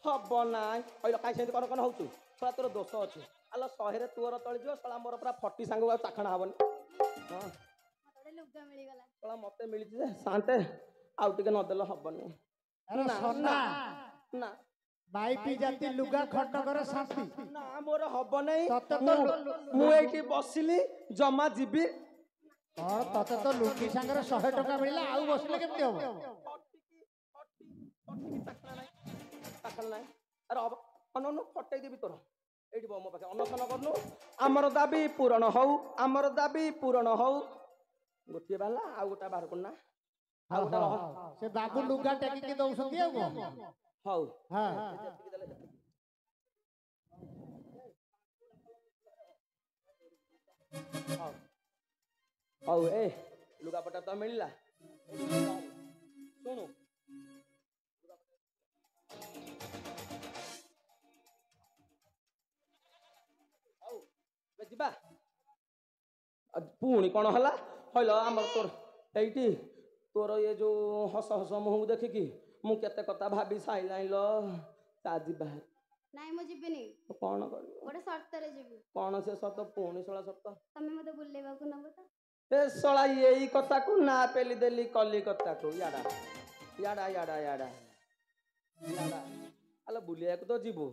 ହବ ନାଇଁ କହିଲ କାହିଁ ସେମିତି କଣ ହଉଛୁ? ଶଳା ତୋର ଦୋଷ ଅଛି। ଆଲୋ 100ରେ ତୋର ତଳିଯିବ, ଶଳା ମୋର ପୁରା 40 ସାଙ୍ଗକୁ ଆଉ ଚାଖଣା ହବନି। ହଁ ଲୁଗା ମିଳିଗଲା। ଶଳା ମତେ ମିଳିଛି ଯେ ସାନ୍ତେ ଆଉ ଟିକେ ନଦେଲେ ହବନି। ଆରେ ନା ସନା ନା ମାଇପି ଜାତି ଲୁଗା ଖଣ୍ଡକର ଶାନ୍ତି। ନା ମୋର ହବ ନାଇଁ। ତତେ ତ ମୁଁ ଏଇଠି ବସିଲି ଜମା ଯିବି। କଣ ତତେ ତ ଲୁଙ୍ଗି ସାଙ୍ଗରେ 100 ଟଙ୍କା ମିଳିଲା, ଆଉ ବସିଲେ କେମିତି ହବ? ଫଟେଇ ଦେବି ତୋର। ଏଇଠି ମୋ ପାଖେ ଅନଶନ କରୁନୁ। ଆମର ଦାବି ପୂରଣ ହଉ, ଆମର ଦାବି ପୂରଣ ହଉ। ଗୋଟିଏ ବାଲା ଆଉ ଗୋଟା ବାହାର କରୁନା। ଆଉ ଗୋଟା ରହ। ସେ ବାବୁ ଲୁଗା ଟେକିକି ଦଉଛନ୍ତି ଆଉ କଣ? ହଉ ହଁ ହଉ ଏ ଲୁଗାପଟା ତ ମିଳିଲା। ଶୁଣୁ ହଉ ଯିବା। ପୁଣି କଣ ହେଲା? ହଇଲ ଆମର ତୋର ଏଇଠି ତୋର ଇଏ ଯୋଉ ହସ ହସ ମୁହଁକୁ ଦେଖିକି ମୁଁ କେତେ କଥା ଭାବି ସାଇଲାଣି ଲୋ। ତା ଯିବା। ନାଇଁ ମୁଁ ଯିବିନି। କଣ କରିବ? ଗୋଟେ ସର୍ତ୍ତରେ ଯିବି। କଣ ସେ ସର୍ତ୍ତ? ପୁଣି ଶଳା ସର୍ତ୍ତ। ତମେ ମତେ ବୁଲେଇବାକୁ ନବ ତ? ଏ ଶଳା ଏଇ କଥାକୁ ନା ପେଲି ଦେଲି କଲିକତାକୁ। ୟାଡା ୟାଡା ୟାଡା ୟାଡା ୟାଡା। ଆଲୋ ବୁଲିବାକୁ ତ ଯିବୁ,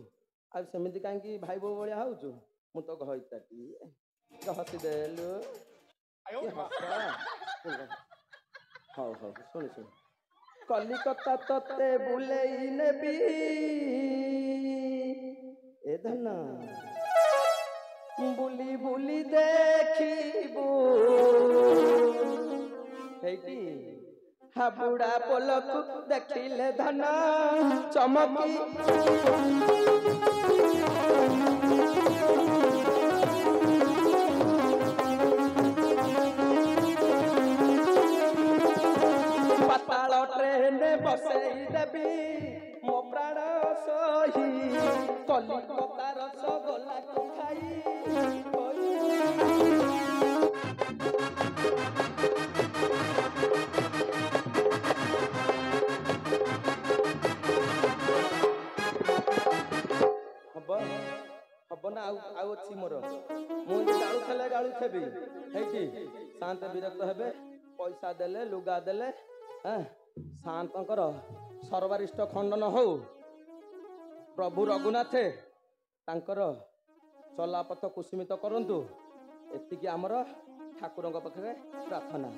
ଆଉ ସେମିତି କାହିଁକି ଭାଇ ବୋଉ ଭଳିଆ ହଉଛୁ? ମୁଁ ତ ଘଇତାଟିଏ। ହସି ଦେଲୁ। ହଉ ହଉ ଶୁଣି ଶୁଣି କଲିକତା ତତେ ବୁଲେଇ ନେବି ଏ ଧନ। ବୁଲି ବୁଲି ଦେଖିବୁ ହେଇଟି ହାବୁଡ଼ା ପୋଲକୁ ଦେଖିଲେ ଧନ ଚମକି। ପାତାଳ ଟ୍ରେନରେ ବସେଇ ଦେବି ମୋ ପ୍ରାଣ ସହି କଲିକତା ରସଗୋଲାକୁ ଖାଇ। ହବ ନା ଆଉ ଅଛି ମୋର। ମୁଁ ଗାଳୁଥିଲେ ଗାଳୁଥେବି ହେଇଠି ସାନ୍ତେ ବିରକ୍ତ ହେବେ। ପଇସା ଦେଲେ ଲୁଗା ଦେଲେ ସାନ୍ତଙ୍କର ସର୍ବାରିଷ୍ଟ ଖଣ୍ଡନ ହଉ। ପ୍ରଭୁ ରଘୁନାଥେ ତାଙ୍କର ଚଲାପଥ କୁସୁମିତ କରନ୍ତୁ। ଏତିକି ଆମର ଠାକୁରଙ୍କ ପାଖରେ ପ୍ରାର୍ଥନା।